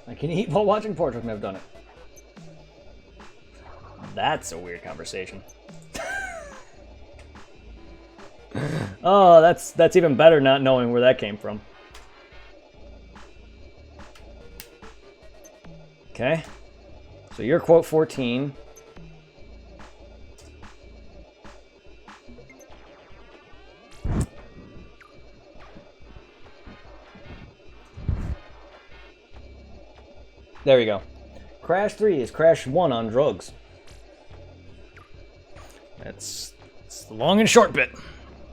I can eat while watching portraits, and I've done it. That's a weird conversation. Oh, that's even better not knowing where that came from. Okay. So your quote 14. There we go. Crash 3 is Crash 1 on drugs. It's the long and short bit.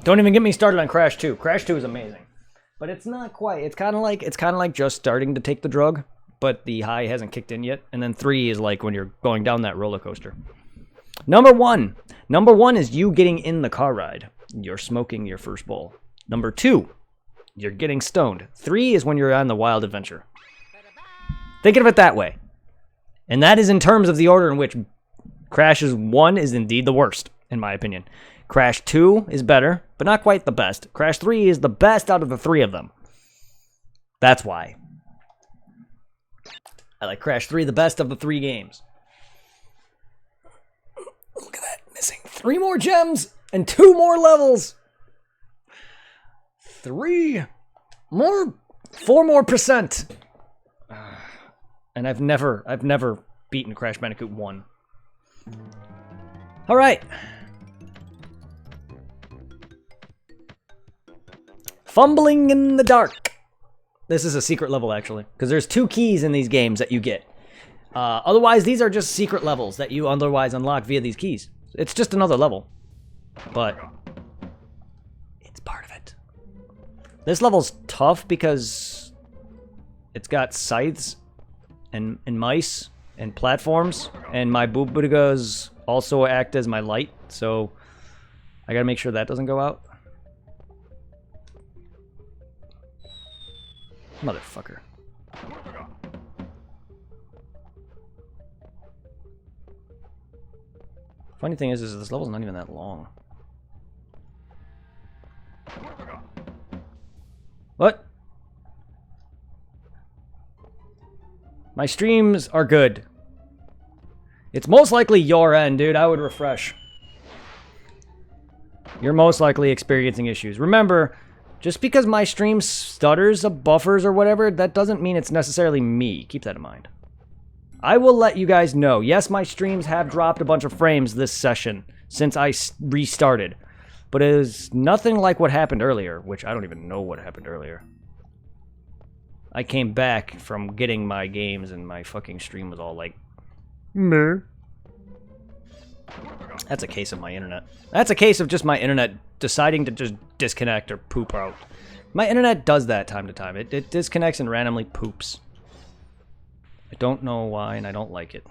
Don't even get me started on Crash 2. Crash 2 is amazing. But it's not quite. It's kind of like just starting to take the drug, but the high hasn't kicked in yet. And then 3 is like when you're going down that roller coaster. Number 1. Number 1 is you getting in the car ride. You're smoking your first bowl. Number 2, you're getting stoned. 3 is when you're on the wild adventure. Think of it that way. And that is in terms of the order in which Crash's 1 is indeed the worst, in my opinion. Crash 2 is better, but not quite the best. Crash 3 is the best out of the 3 of them. That's why. I like Crash 3 the best of the 3 games. Look at that. Missing 3 more gems and 2 more levels. 4 more percent. And I've never beaten Crash Bandicoot 1. All right. Fumbling in the dark. This is a secret level, actually, because there's 2 keys in these games that you get. Otherwise, these are just secret levels that you otherwise unlock via these keys. It's just another level, but it's part of it. This level's tough because it's got scythes and mice and platforms, and my boob-bootigas also act as my light, so I gotta make sure that doesn't go out. Motherfucker. Funny thing is this level's not even that long. What? My streams are good. It's most likely your end, dude. I would refresh. You're most likely experiencing issues. Remember, just because my stream stutters, buffers, or whatever, that doesn't mean it's necessarily me. Keep that in mind. I will let you guys know. Yes, my streams have dropped a bunch of frames this session since I restarted. But it is nothing like what happened earlier, which I don't even know what happened earlier. I came back from getting my games and my fucking stream was all like, meh. That's a case of my internet. That's a case of just my internet deciding to just disconnect or poop out. My internet does that time to time. It disconnects and randomly poops. I don't know why, and I don't like it.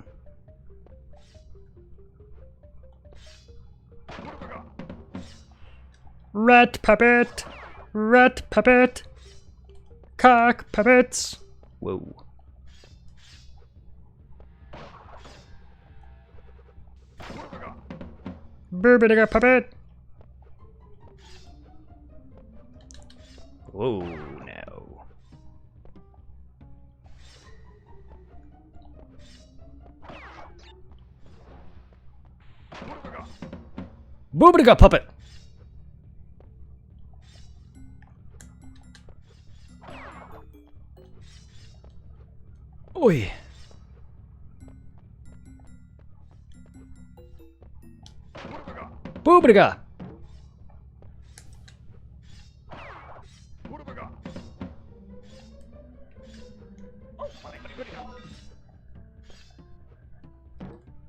Rat puppet! Rat puppet! Cock puppets! Whoa. Burbidiga puppet! Whoa, no. Boobidiga puppet! Oi. Boobidiga!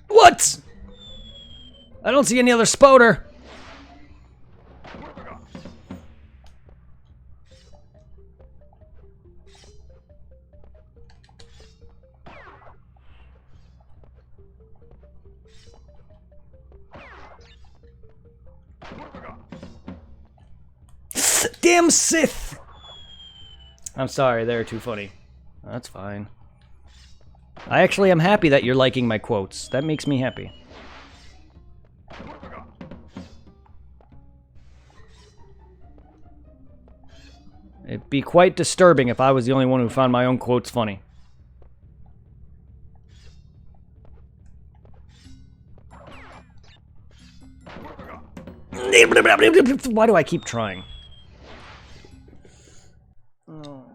What? I don't see any other spoder. Damn Sith! I'm sorry, they're too funny. That's fine. I actually am happy that you're liking my quotes. That makes me happy. It'd be quite disturbing if I was the only one who found my own quotes funny. Why do I keep trying? Oh.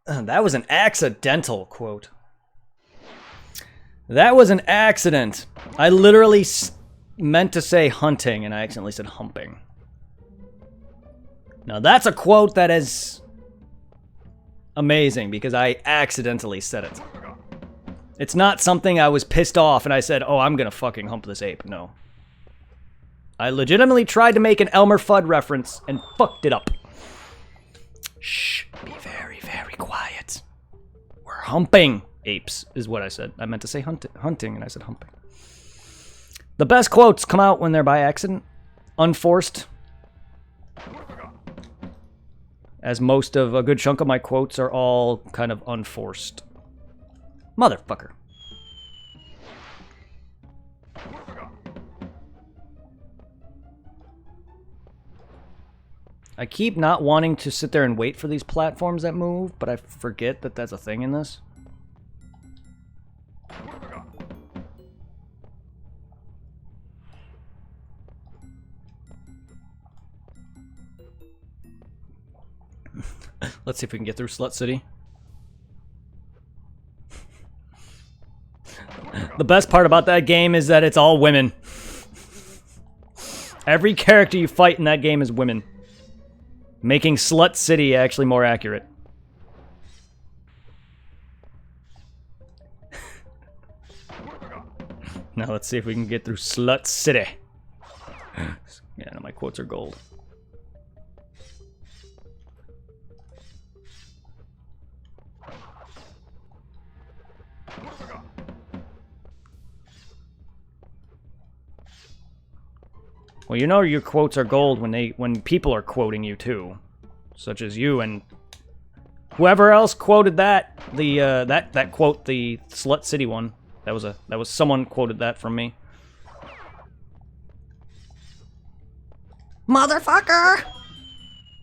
That was an accidental quote. That was an accident. I literally meant to say hunting, and I accidentally said humping. Now that's a quote that is amazing, because I accidentally said it. It's not something I was pissed off and I said, oh, I'm gonna fucking hump this ape. No. I legitimately tried to make an Elmer Fudd reference and fucked it up. Shh, be very, very quiet. We're humping apes, is what I said. I meant to say hunting, and I said humping. The best quotes come out when they're by accident, unforced. As most of a good chunk of my quotes are all kind of unforced. Motherfucker. I keep not wanting to sit there and wait for these platforms that move, but I forget that that's a thing in this. Let's see if we can get through Slut City. The best part about that game is that it's all women. Every character you fight in that game is women. Making Slut City actually more accurate. Now let's see if we can get through Slut City. Yeah, no, my quotes are gold. Well, you know your quotes are gold when people are quoting you too, such as you and whoever else quoted that that quote, the Slut City one. That was someone quoted that from me. Motherfucker!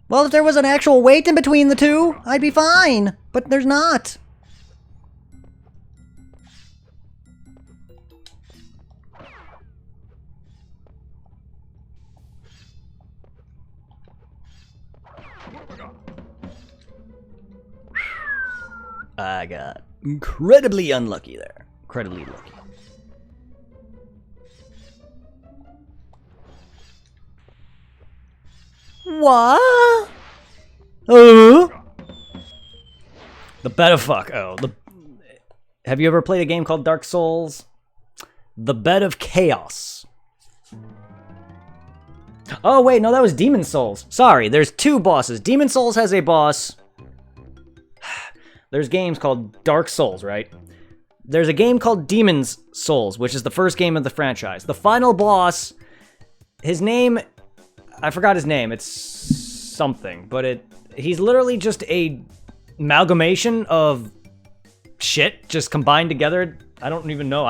Well, if there was an actual weight in between the two, I'd be fine. But there's not. I got incredibly unlucky there. Incredibly lucky. What? The bed of fuck. Oh, have you ever played a game called Dark Souls? The Bed of Chaos. Oh wait, no, that was Demon Souls. Sorry, there's two bosses. Demon Souls has a boss. There's games called Dark Souls, right? There's a game called Demon's Souls, which is the first game of the franchise. The final boss, his name, I forgot his name. It's something, but he's literally just a amalgamation of shit just combined together. I don't even know.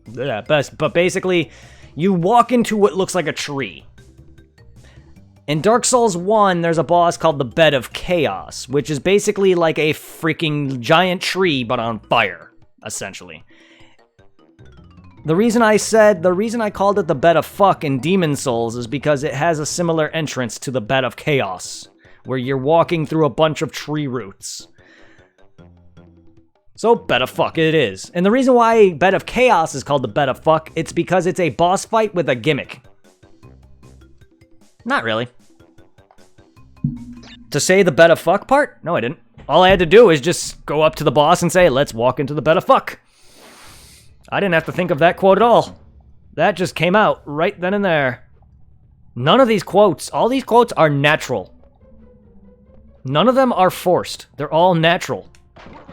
But basically, you walk into what looks like a tree. In Dark Souls 1, there's a boss called the Bed of Chaos, which is basically like a freaking giant tree, but on fire, essentially. The reason I called it the Bed of Fuck in Demon Souls is because it has a similar entrance to the Bed of Chaos, where you're walking through a bunch of tree roots. So, Bed of Fuck it is. And the reason why Bed of Chaos is called the Bed of Fuck, it's because it's a boss fight with a gimmick. Not really. To say the Bed of Fuck part? No, I didn't. All I had to do is just go up to the boss and say, let's walk into the Bed of Fuck. I didn't have to think of that quote at all. That just came out right then and there. None of these quotes, all these quotes are natural. None of them are forced. They're all natural.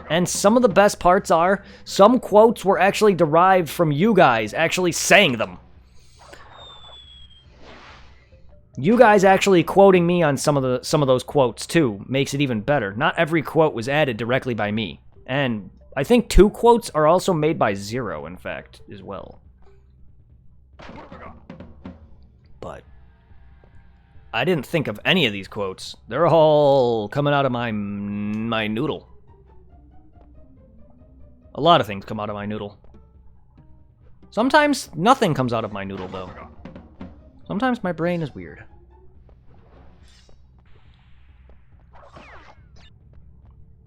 And some of the best parts are, some quotes were actually derived from you guys actually saying them. You guys actually quoting me on some of those quotes too makes it even better. Not every quote was added directly by me. And I think 2 quotes are also made by Zero, in fact, as well. But I didn't think of any of these quotes. They're all coming out of my noodle. A lot of things come out of my noodle. Sometimes nothing comes out of my noodle, though. Sometimes my brain is weird.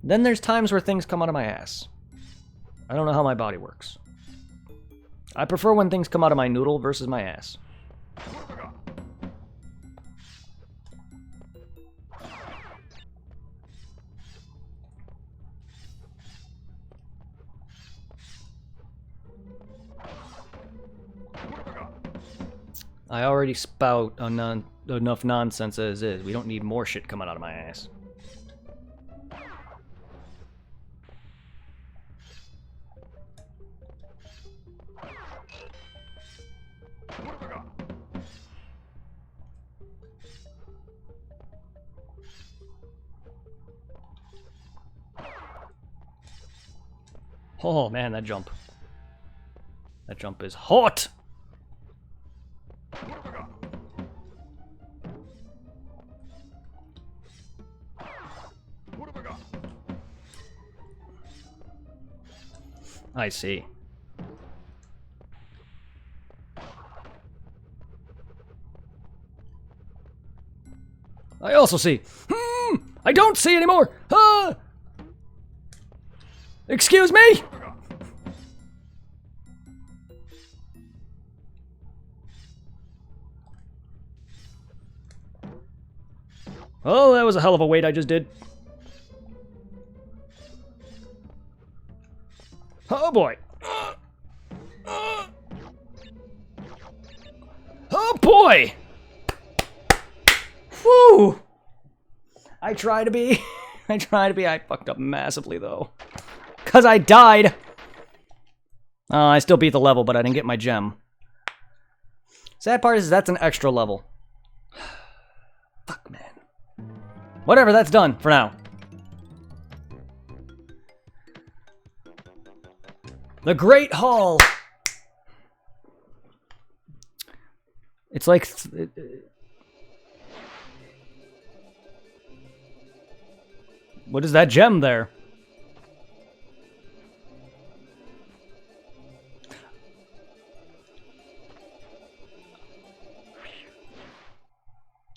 Then there's times where things come out of my ass. I don't know how my body works. I prefer when things come out of my noodle versus my ass. I already spout enough nonsense as is. We don't need more shit coming out of my ass. Oh man, that jump. That jump is hot! I see. I also see. I don't see anymore! Ah! Excuse me! Oh, that was a hell of a wait I just did. Oh boy. Oh boy! Whew! I try to be. I fucked up massively though. Cause I died! I still beat the level, but I didn't get my gem. Sad part is that's an extra level. Fuck, man. Whatever, that's done for now. The Great Hall! It's like... What is that gem there?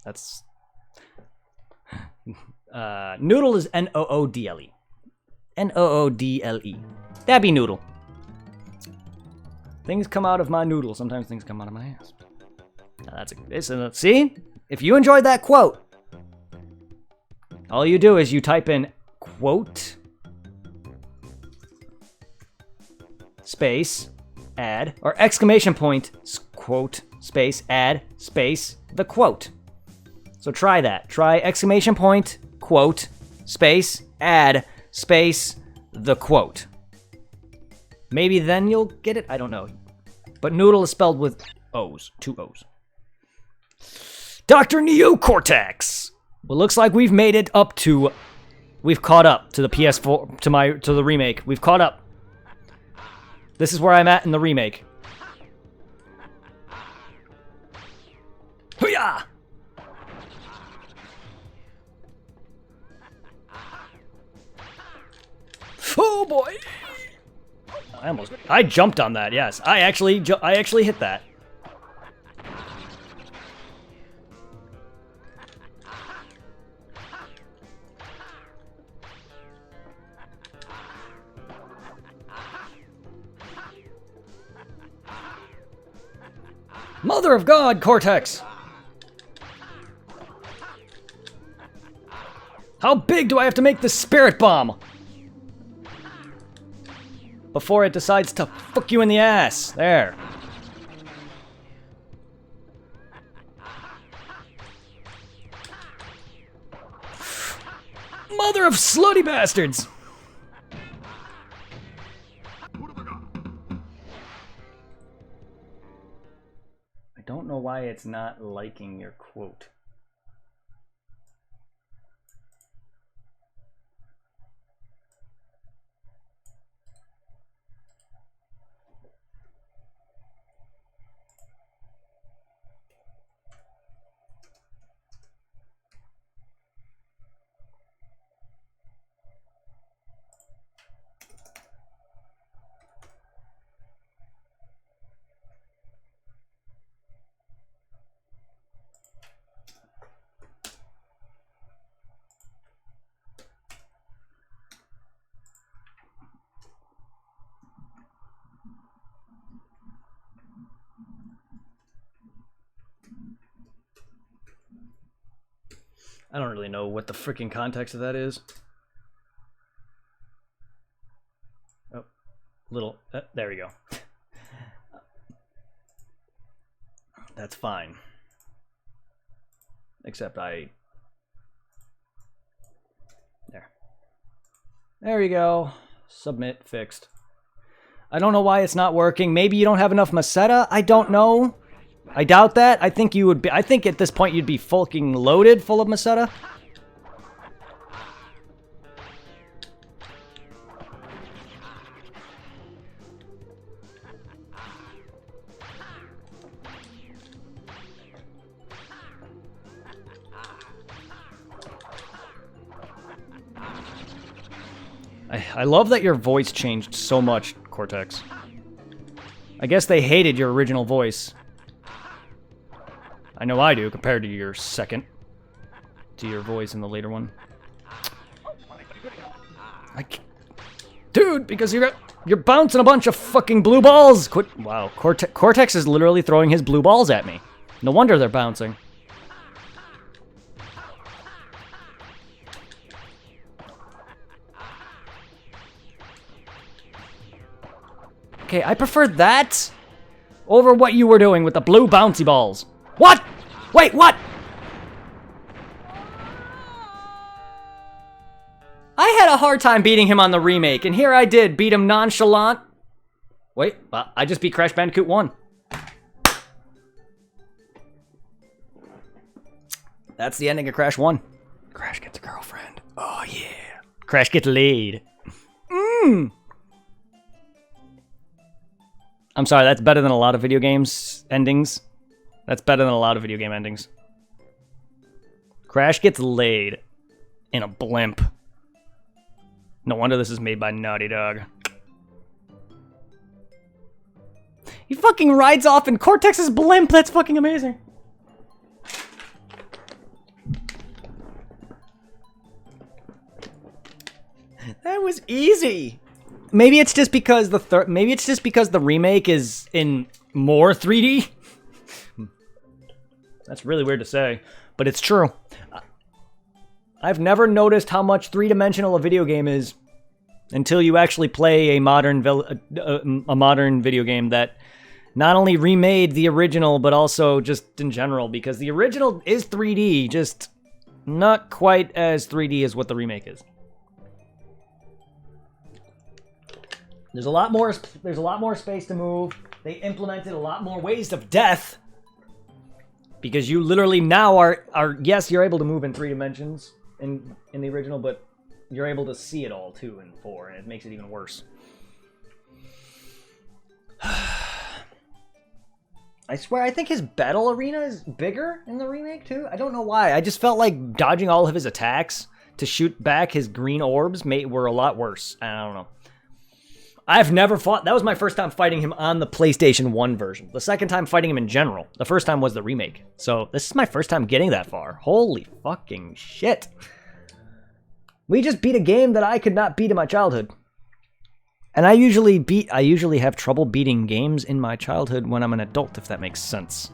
That's... Noodle is N-O-O-D-L-E. N-O-O-D-L-E. That'd be Noodle. Things come out of my noodle. Sometimes things come out of my ass. See? If you enjoyed that quote, all you do is you type in quote space add or exclamation point quote space add space the quote. So try that. Try exclamation point quote space add space the quote. Maybe then you'll get it. I don't know. But noodle is spelled with O's. 2 O's. Dr. Neocortex! Well, looks like we've made it up to... We've caught up to the PS4... To the remake. We've caught up. This is where I'm at in the remake. Hoo-yah! Oh boy! I jumped on that, yes. I actually hit that. Mother of God, Cortex! How big do I have to make this spirit bomb? Before it decides to fuck you in the ass. There. Mother of slutty bastards! I don't know why it's not liking your quote. I don't really know what the freaking context of that is. Oh, little, there we go. That's fine. Except there. There we go. Submit, fixed. I don't know why it's not working. Maybe you don't have enough Maceta? I don't know. I doubt that. I think you would be. I think at this point you'd be fucking loaded full of Maceta. I love that your voice changed so much, Cortex. I guess they hated your original voice. I know I do, compared to your second. To your voice in the later one. Dude, because you're bouncing a bunch of fucking blue balls! Quit. Wow, Cortex is literally throwing his blue balls at me. No wonder they're bouncing. Okay, I prefer that over what you were doing with the blue bouncy balls. What? Wait, what? I had a hard time beating him on the remake, and here I did beat him nonchalant. Wait, I just beat Crash Bandicoot 1. That's the ending of Crash 1. Crash gets a girlfriend. Oh, yeah. Crash gets laid. I'm sorry, that's better than a lot of video games endings. That's better than a lot of video game endings. Crash gets laid in a blimp. No wonder this is made by Naughty Dog. He fucking rides off in Cortex's blimp. That's fucking amazing. That was easy. Maybe it's just because the remake is in more 3D. That's really weird to say, but it's true. I've never noticed how much three-dimensional a video game is until you actually play a modern video game that not only remade the original, but also just in general, because the original is 3D, just not quite as 3D as what the remake is. There's a lot more space to move. They implemented a lot more ways of death. Because you literally now are yes, you're able to move in 3 dimensions in the original, but you're able to see it all too in 4, and it makes it even worse. I swear, I think his battle arena is bigger in the remake too. I don't know why. I just felt like dodging all of his attacks to shoot back his green orbs were a lot worse. I don't know. I've never fought. That was my first time fighting him on the PlayStation 1 version. The second time fighting him in general. The first time was the remake. So this is my first time getting that far. Holy fucking shit. We just beat a game that I could not beat in my childhood. And I usually have trouble beating games in my childhood when I'm an adult, if that makes sense.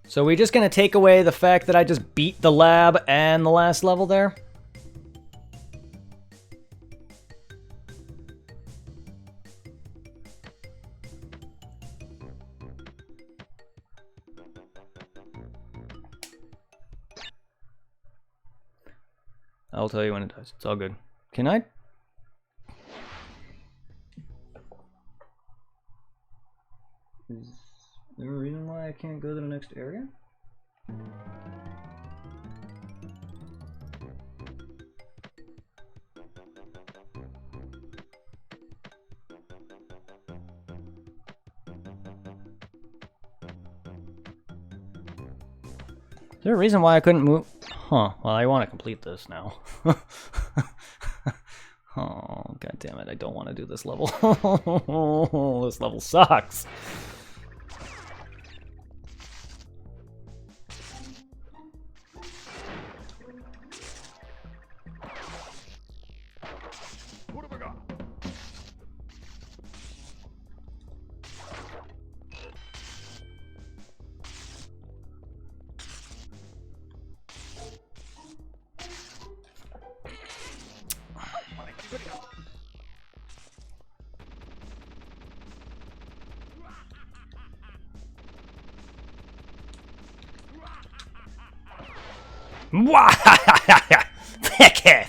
So we're just gonna take away the fact that I just beat the lab and the last level there? I'll tell you when it does. It's all good. Can I? Is there a reason why I can't go to the next area? Is there a reason why I couldn't move? Huh, well I want to complete this now. Oh, god damn it, I don't want to do this level. This level sucks. Heck it.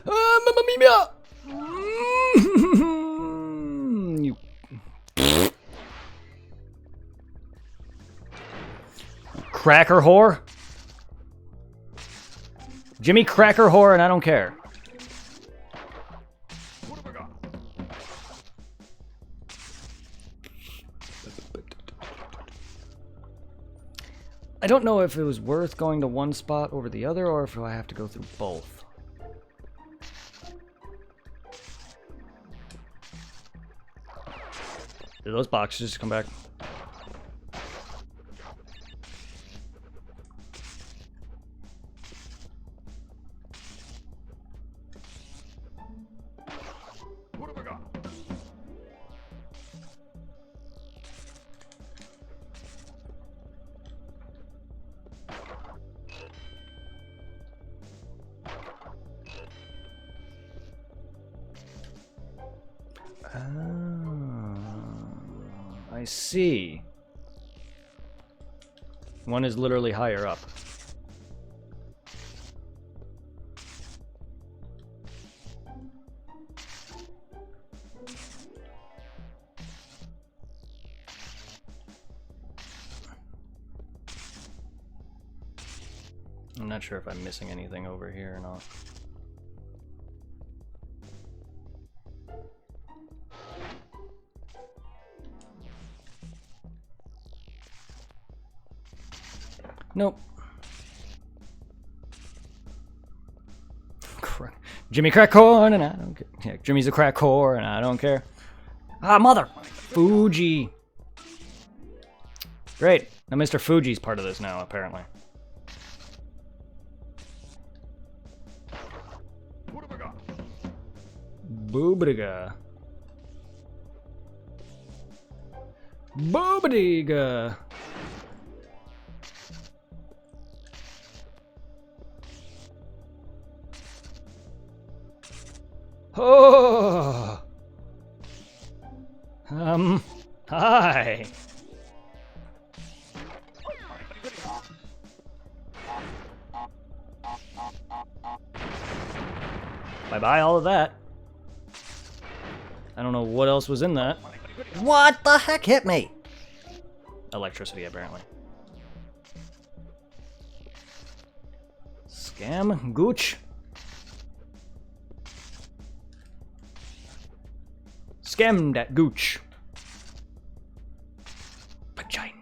Mamma mia! You cracker whore. Jimmy Cracker whore, and I don't care. I don't know if it was worth going to one spot over the other, or if I have to go through both. Did those boxes just come back? I see. One is literally higher up. I'm not sure if I'm missing anything over here or not. Nope. Jimmy Crack Corn, and I don't care. Yeah, Jimmy's a crack whore, and I don't care. Ah, mother! Fuji. Great. Now Mr. Fuji's part of this now, apparently. Boobriga. Boobriga. Oh. Hi. Bye-bye all of that. I don't know what else was in that. What the heck hit me? Electricity, apparently. Scam gooch. Scam that gooch. Vagina.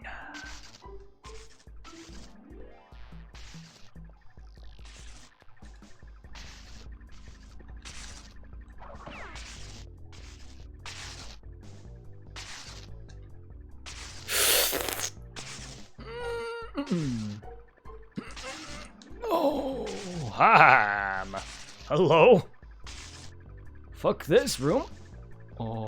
Oh, ham. Hello. Fuck this room. Oh.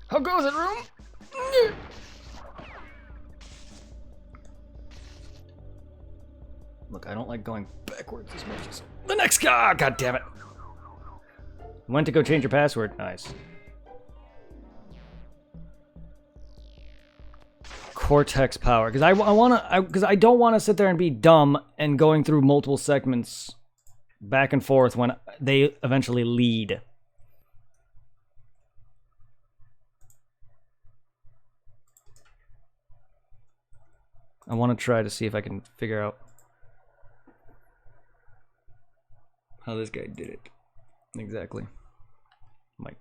How goes it, room? Look, I don't like going backwards as much as the next guy. God damn it. Went to go change your password. Nice. Cortex power, because I don't want to sit there and be dumb and going through multiple segments back and forth when they eventually lead. I want to try to see if I can figure out how this guy did it. Exactly. Mike.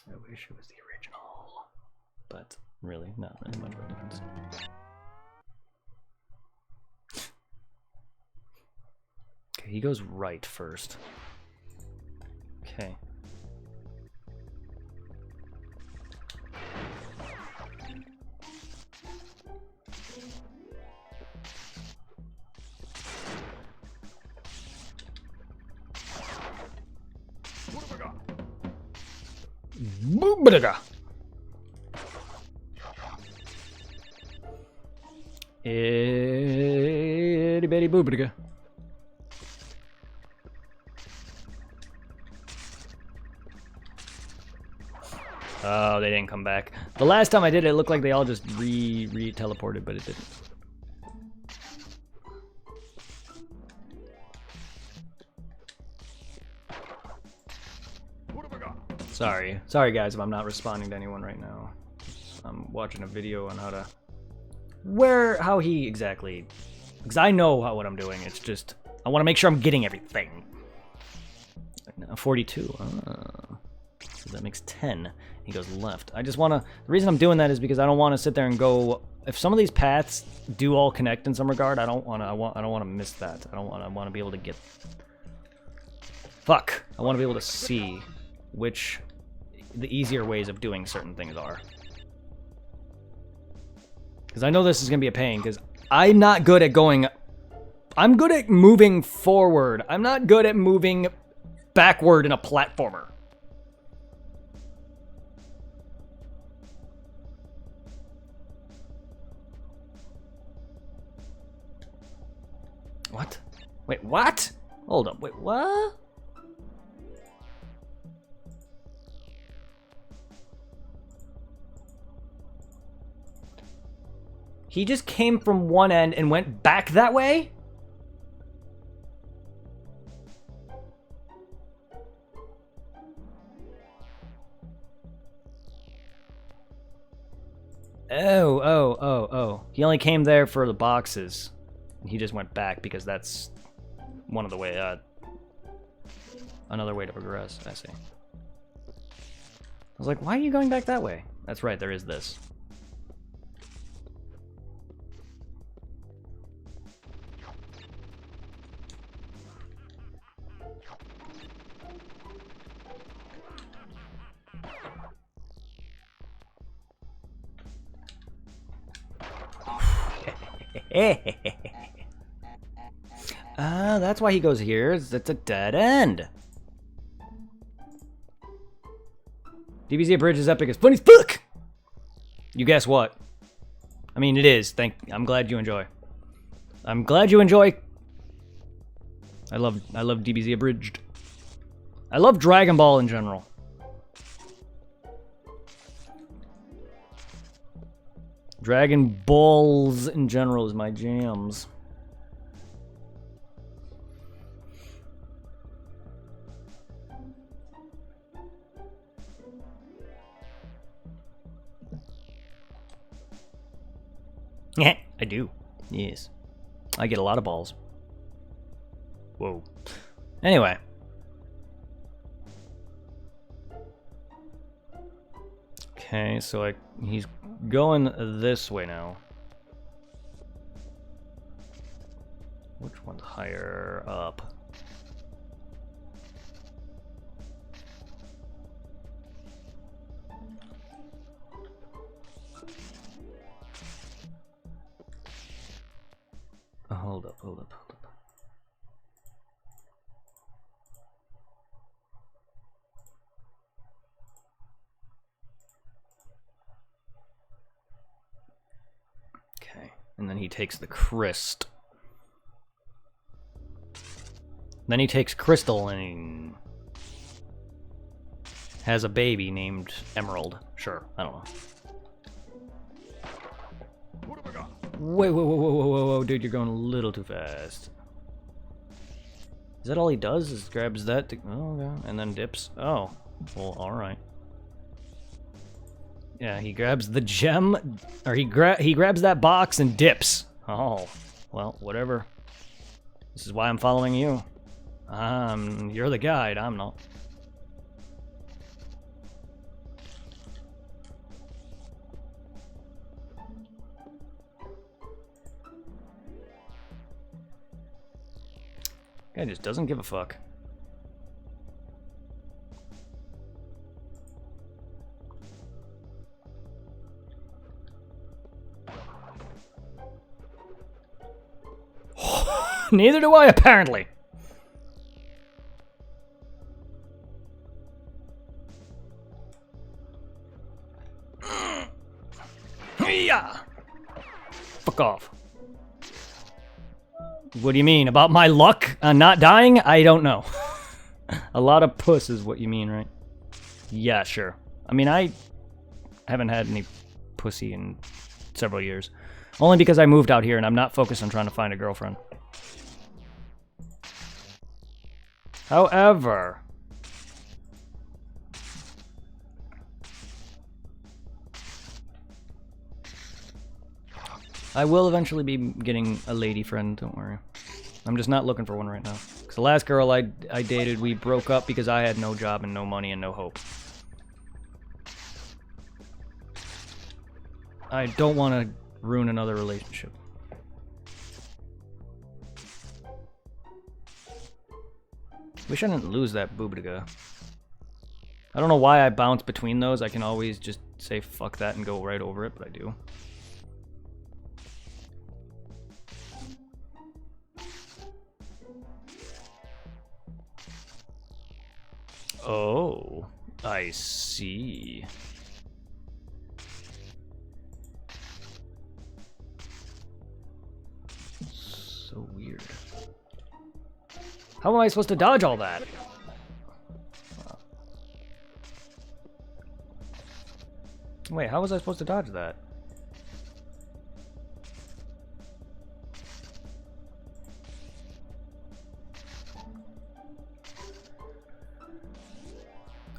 I wish it was the original. But really, not really much of a difference. Okay, he goes right first. Okay. Boobidaga. Itty bitty boobidaga. Oh, they didn't come back. The last time I did it, it looked like they all just re-teleported, but it didn't. Sorry guys if I'm not responding to anyone right now. I'm watching a video on how to... how he exactly... Because I know what I'm doing, it's just... I want to make sure I'm getting everything. 42. So that makes 10. He goes left. I just want to... The reason I'm doing that is because I don't want to sit there and go... If some of these paths do all connect in some regard, I don't want to miss that. I want to be able to get... Fuck! I want to be able to see which the easier ways of doing certain things are. Because I know this is going to be a pain, because I'm not good at going... I'm good at moving forward. I'm not good at moving backward in a platformer. What? Wait, what? Hold up, wait, what? He just came from one end and went back that way? Oh. He only came there for the boxes. He just went back because that's one of the way, another way to progress, I see. I was like, why are you going back that way? That's right, there is this. That's why he goes here. It's a dead end. DBZ Bridge is epic as funny as fuck. You guess what? I mean, it is. I'm glad you enjoy. I'm glad you enjoy. I love DBZ Abridged. I love Dragon Ball in general. Dragon Balls in general is my jams. Yeah, I do. Yes. I get a lot of balls. Whoa. Anyway. Okay, so he's going this way now. Which one's higher up? Hold up. Okay, and then he takes the Crystal. Then he takes Crystal and has a baby named Emerald. Sure, I don't know. Wait, whoa, dude, you're going a little too fast. Is that all he does? Is grabs that, oh, yeah, and then dips? Oh, well, alright. Yeah, he grabs the gem, or he grabs that box and dips. Oh, well, whatever. This is why I'm following you. You're the guide, I'm not. Guy just doesn't give a fuck. Neither do I, apparently. Yeah. Fuck off. What do you mean? About my luck on not dying? I don't know. A lot of puss is what you mean, right? Yeah, sure. I mean, I haven't had any pussy in several years. Only because I moved out here and I'm not focused on trying to find a girlfriend. However, I will eventually be getting a lady friend, don't worry. I'm just not looking for one right now. Because the last girl I dated, we broke up because I had no job and no money and no hope. I don't want to ruin another relationship. Wish I didn't lose that boobiga. I don't know why I bounce between those. I can always just say fuck that and go right over it, but I do. Oh, I see. So weird. How am I supposed to dodge all that? Wait, how was I supposed to dodge that?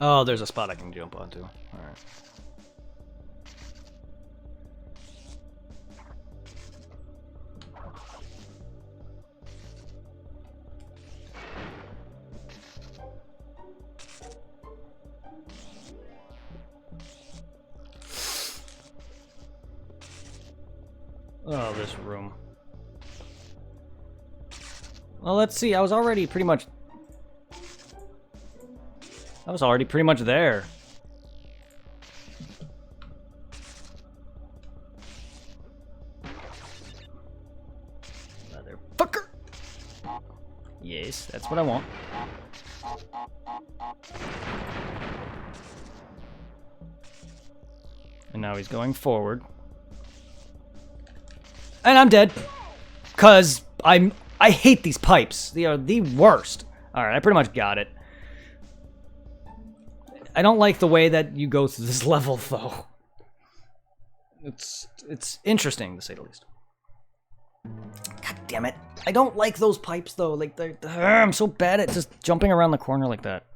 Oh, there's a spot I can jump onto. Alright. Oh, this room. Well, let's see. I was already pretty much there. Motherfucker! Yes, that's what I want. And now he's going forward. And I'm dead. 'Cause I hate these pipes. They are the worst. Alright, I pretty much got it. I don't like the way that you go through this level, though. It's interesting, to say the least. God damn it. I don't like those pipes, though. Like, I'm so bad at just jumping around the corner like that.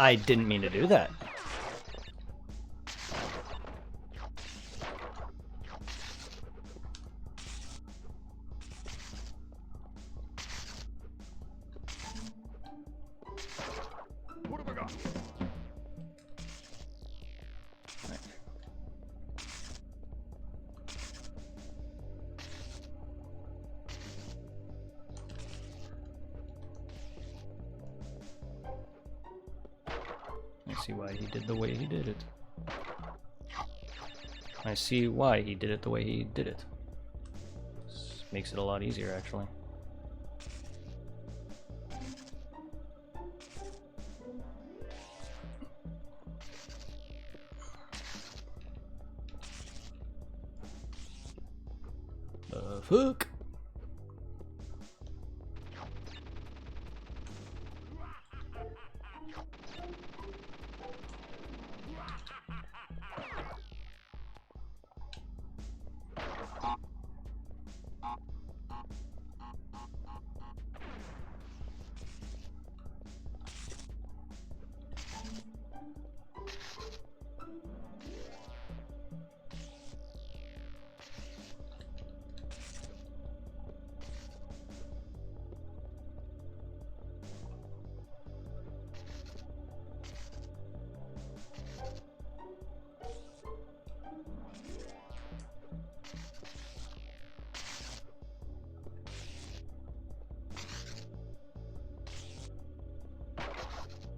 I didn't mean to do that. What have I got? I see why he did the way he did it. I see why he did it the way he did it. This makes it a lot easier, actually. fuck?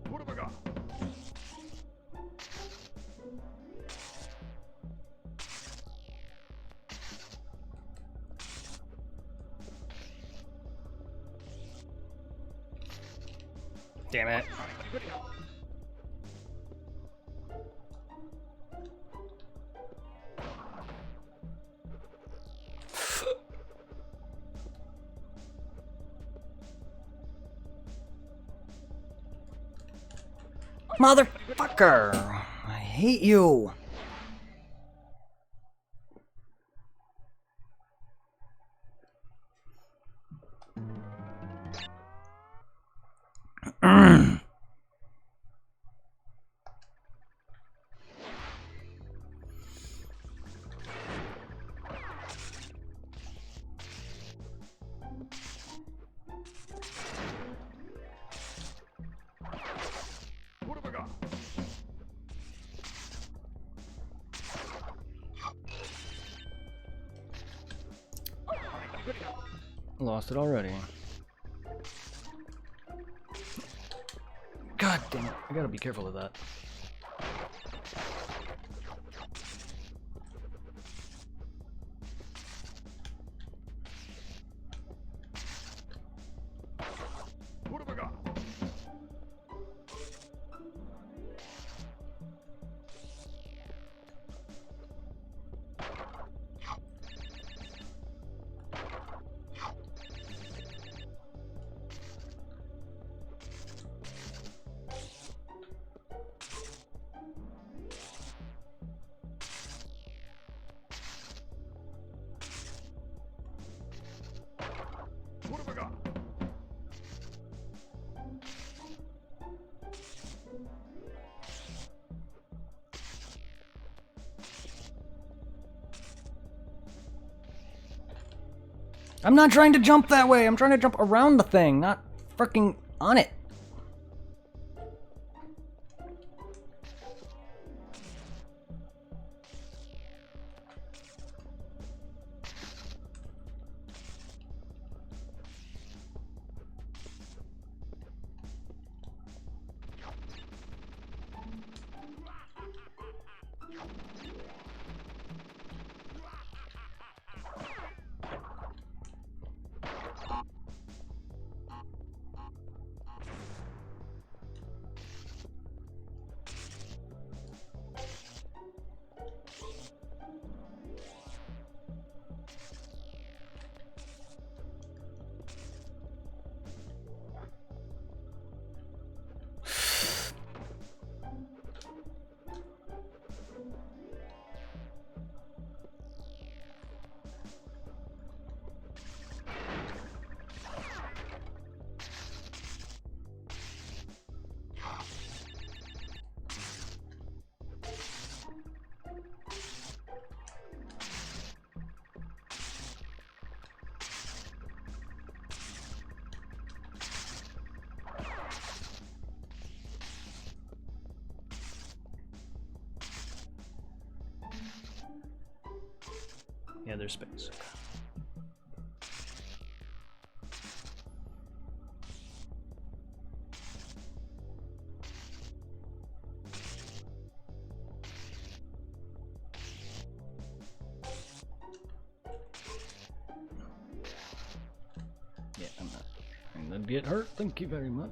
What have I got? Damn it. Motherfucker! I hate you! What have I got? Lost it already. God damn it. I gotta be careful of that. What have I got? What have I got? I'm not trying to jump that way. I'm trying to jump around the thing, not freaking on it. Yeah, there's space. Yeah, I'm not going to get hurt. Thank you very much.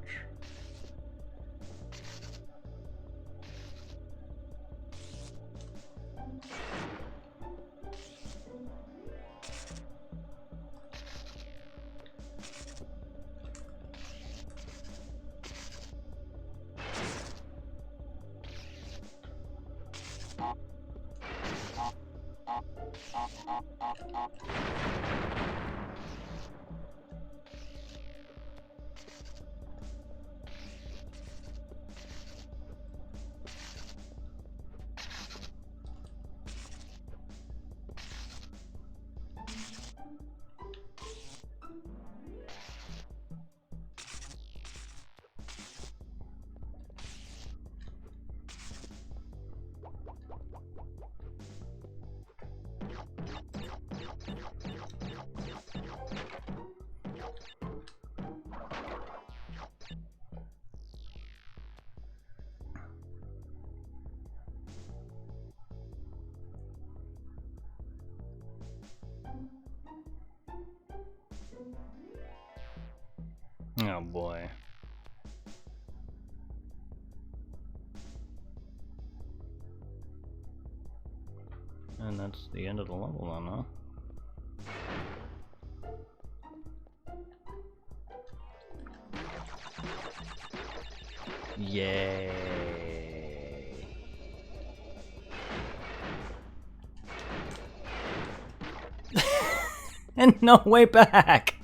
Oh boy. And that's the end of the level then, huh? Yay. And no way back.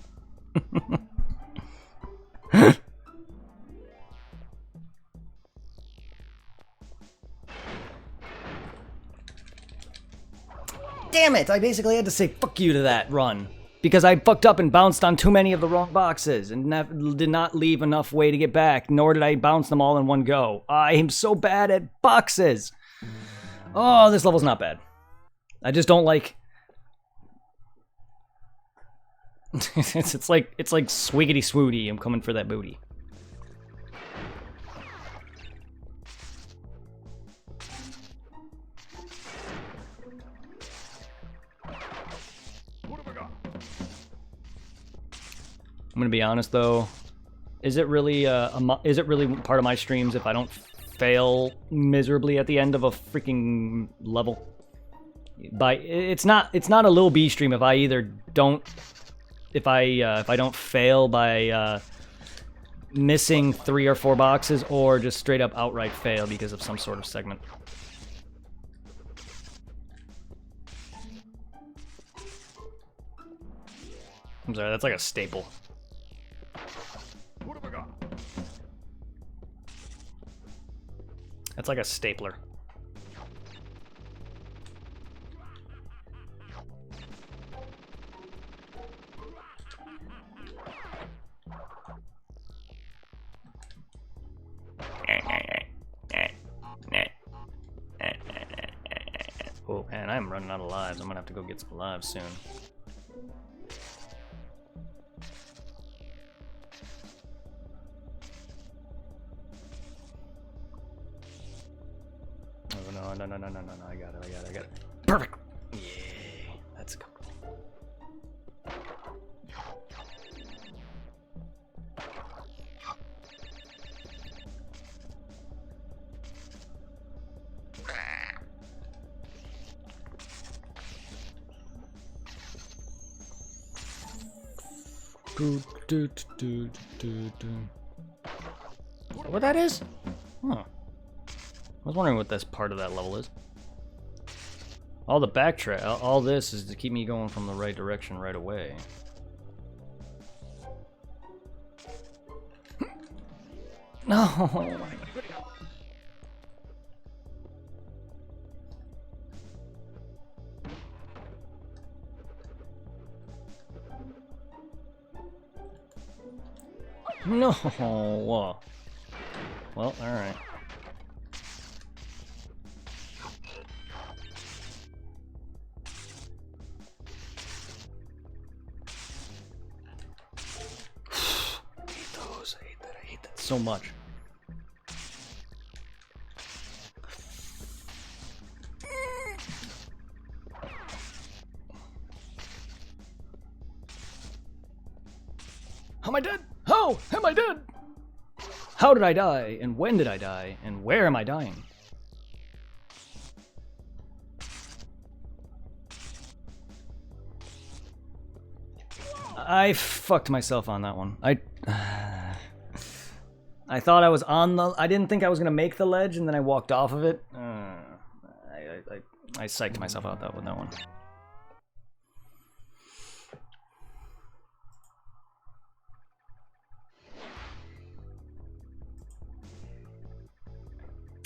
Damn it! I basically had to say fuck you to that run. Because I fucked up and bounced on too many of the wrong boxes and did not leave enough way to get back, nor did I bounce them all in one go. I am so bad at boxes! Oh, this level's not bad. I just don't like... it's like swiggity swooty, I'm coming for that booty. I'm gonna be honest though. Is it really part of my streams if I don't fail miserably at the end of a freaking level? It's not a Lil B stream if I either don't if I don't fail by missing 3 or 4 boxes or just straight up outright fail because of some sort of segment. I'm sorry, that's like a staple. What have I got? That's like a stapler. Oh man, I'm running out of lives. I'm gonna have to go get some lives soon. Oh, no, I got it. Perfect! Yay, that's comfortable. What that is? Huh. I was wondering what this part of that level is. All the backtrack, all this is to keep me going from the right direction right away. No! Oh my God. No! Well, alright. I hate that so much. How am I dead? How am I dead? How did I die? And when did I die? And where am I dying? I fucked myself on that one. I thought I was on the... I didn't think I was going to make the ledge, and then I walked off of it. I psyched myself out with that one.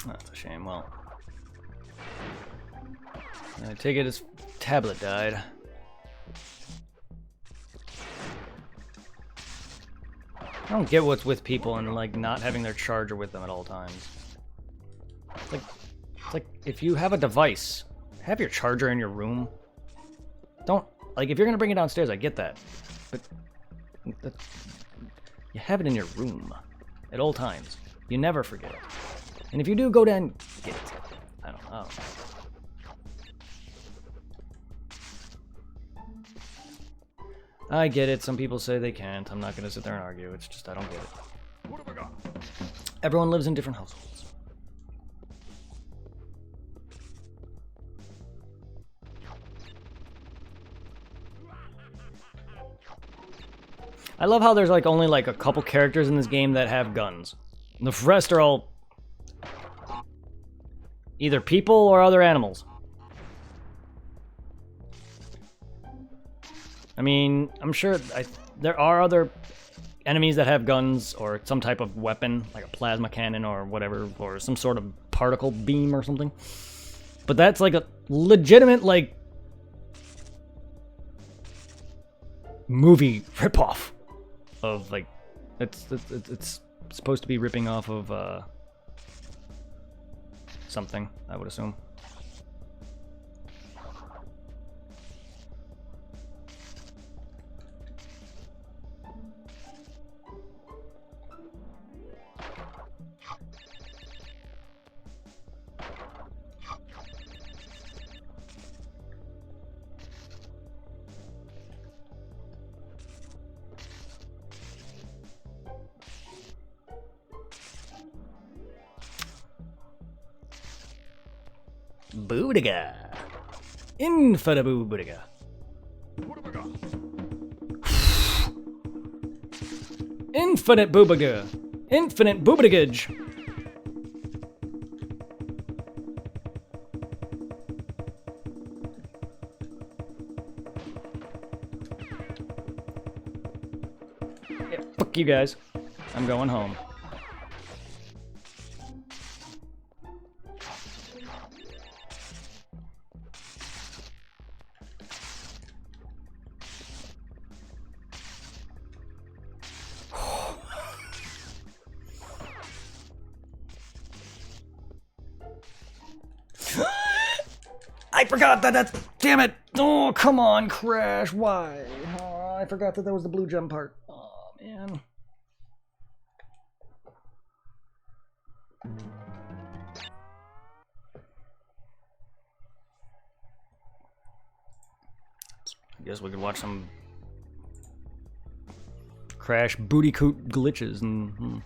That's a shame. Well, I take it his tablet died. I don't get what's with people and like not having their charger with them at all times. It's like if you have a device, have your charger in your room. Don't like if you're gonna bring it downstairs. I get that, but you have it in your room at all times. You never forget it. And if you do, go down, get it. I don't know. I get it. Some people say they can't. I'm not going to sit there and argue. It's just I don't get it. What have I got? Everyone lives in different households. I love how there's like only like a couple characters in this game that have guns. The rest are all either people or other animals. I mean, I'm sure there are other enemies that have guns or some type of weapon, like a plasma cannon or whatever, or some sort of particle beam or something. But that's like a legitimate, like, movie ripoff of, like, it's supposed to be ripping off of, something, I would assume. Bootiga. Infinite Bootiga. What have I got? Infinite Boobiga. Infinite Boobitigage. Yeah, fuck you guys. I'm going home. I forgot that. Damn it! Oh, come on, Crash. Why? Oh, I forgot that was the blue gem part. Oh man. I guess we could watch some Crash Bandicoot glitches and.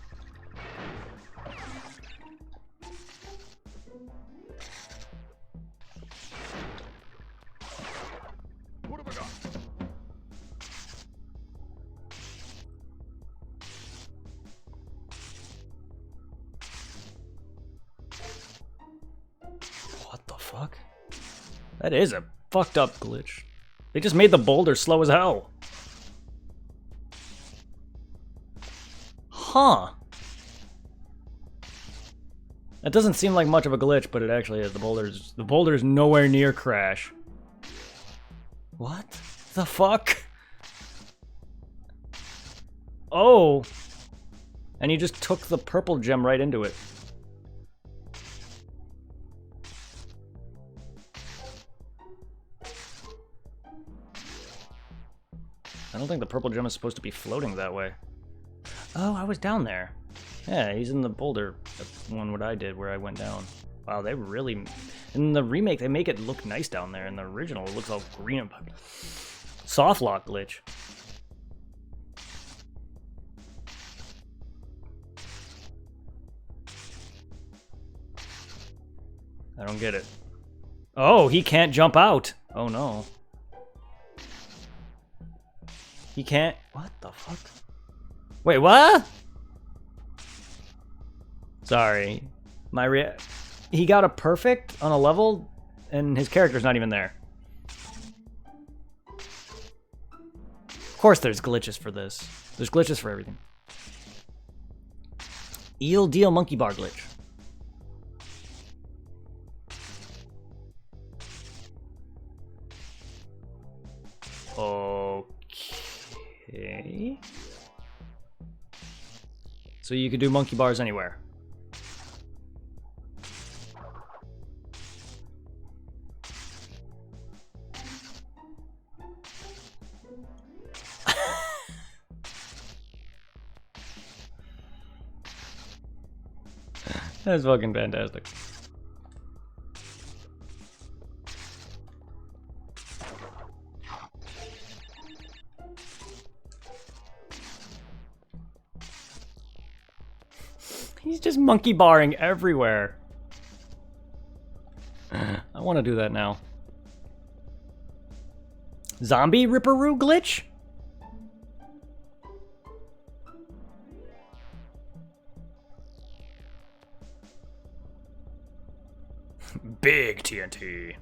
What have I got? What the fuck? That is a fucked up glitch. They just made the boulder slow as hell. Huh. That doesn't seem like much of a glitch, but it actually is. The boulder's nowhere near Crash. What the fuck? Oh. And you just took the purple gem right into it. I don't think the purple gem is supposed to be floating that way. Oh, I was down there. Yeah, he's in the boulder. That's one what I did where I went down. Wow, they really... In the remake, they make it look nice down there. In the original, it looks all green and... Soft lock glitch. I don't get it. Oh, he can't jump out. Oh, no. He can't... What the fuck? Wait, what? Sorry. He got a perfect on a level, and his character's not even there. Of course there's glitches for this. There's glitches for everything. Eel Deal Monkey Bar glitch. Okay. So you could do monkey bars anywhere. That's fucking fantastic. He's just monkey barring everywhere. I want to do that now. Zombie Ripperoo glitch? Big TNT.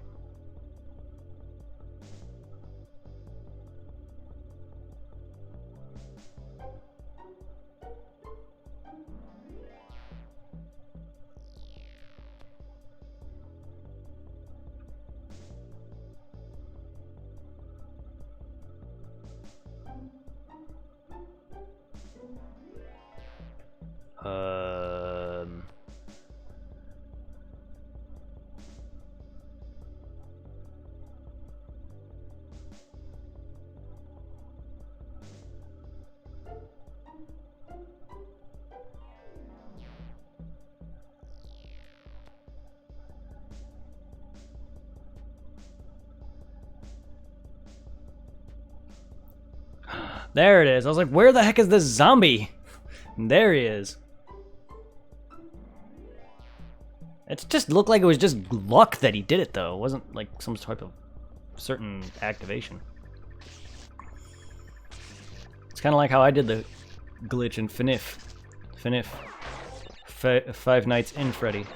Um... There it is. I was like, where the heck is this zombie? And there he is. It just looked like it was just luck that he did it, though. It wasn't like some type of certain activation. It's kind of like how I did the glitch in FNF. Five Nights in Freddy.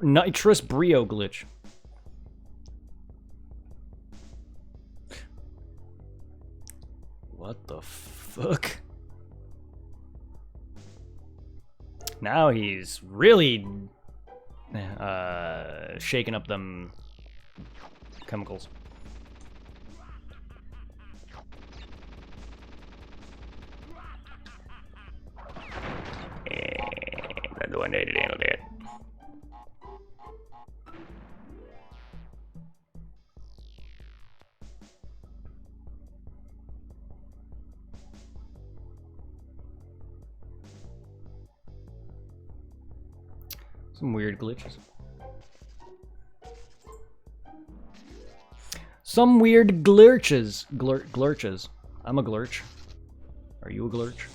Nitrous Brio glitch. What the fuck? Now he's really shaking up them chemicals. That's the one that handled it. Some weird glitches. Some weird glitches. Glurches. I'm a glurch. Are you a glurch?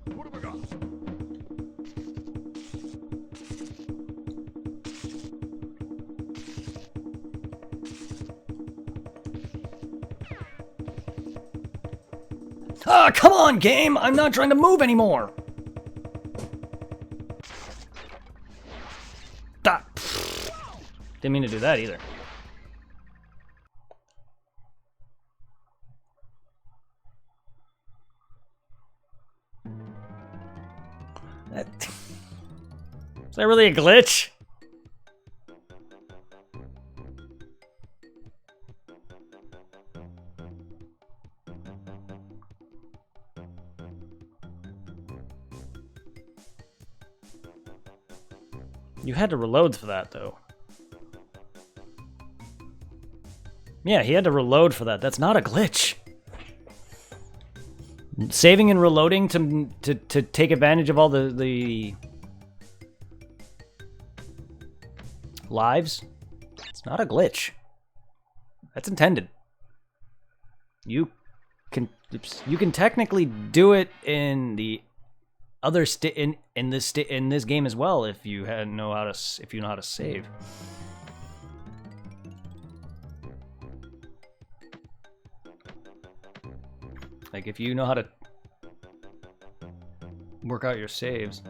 What have I got? Ah, come on, game! I'm not trying to move anymore! Ah, didn't mean to do that either. Is that really a glitch? You had to reload for that, though. Yeah, he had to reload for that. That's not a glitch. Saving and reloading to take advantage of all the lives. It's not a glitch. That's intended. You can technically do it in the other in this game as well if you know how to save. Like if you know how to work out your saves.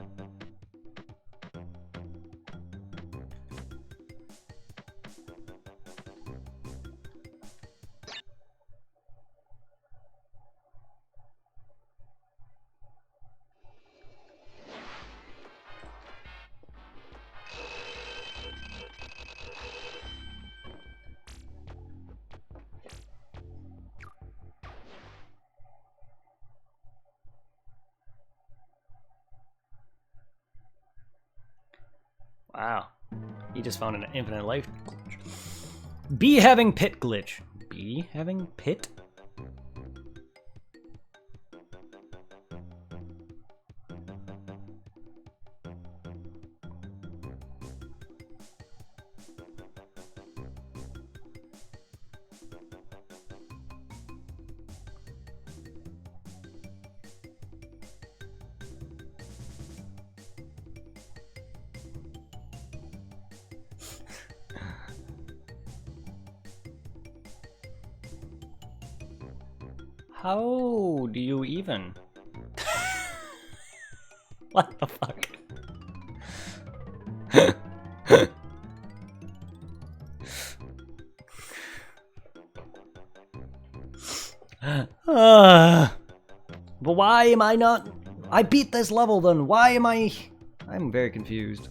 Wow. He just found an infinite life glitch. Bee having pit glitch. Bee having pit? How do you even? What the fuck? But why am I not? I beat this level then. Why am I? I'm very confused.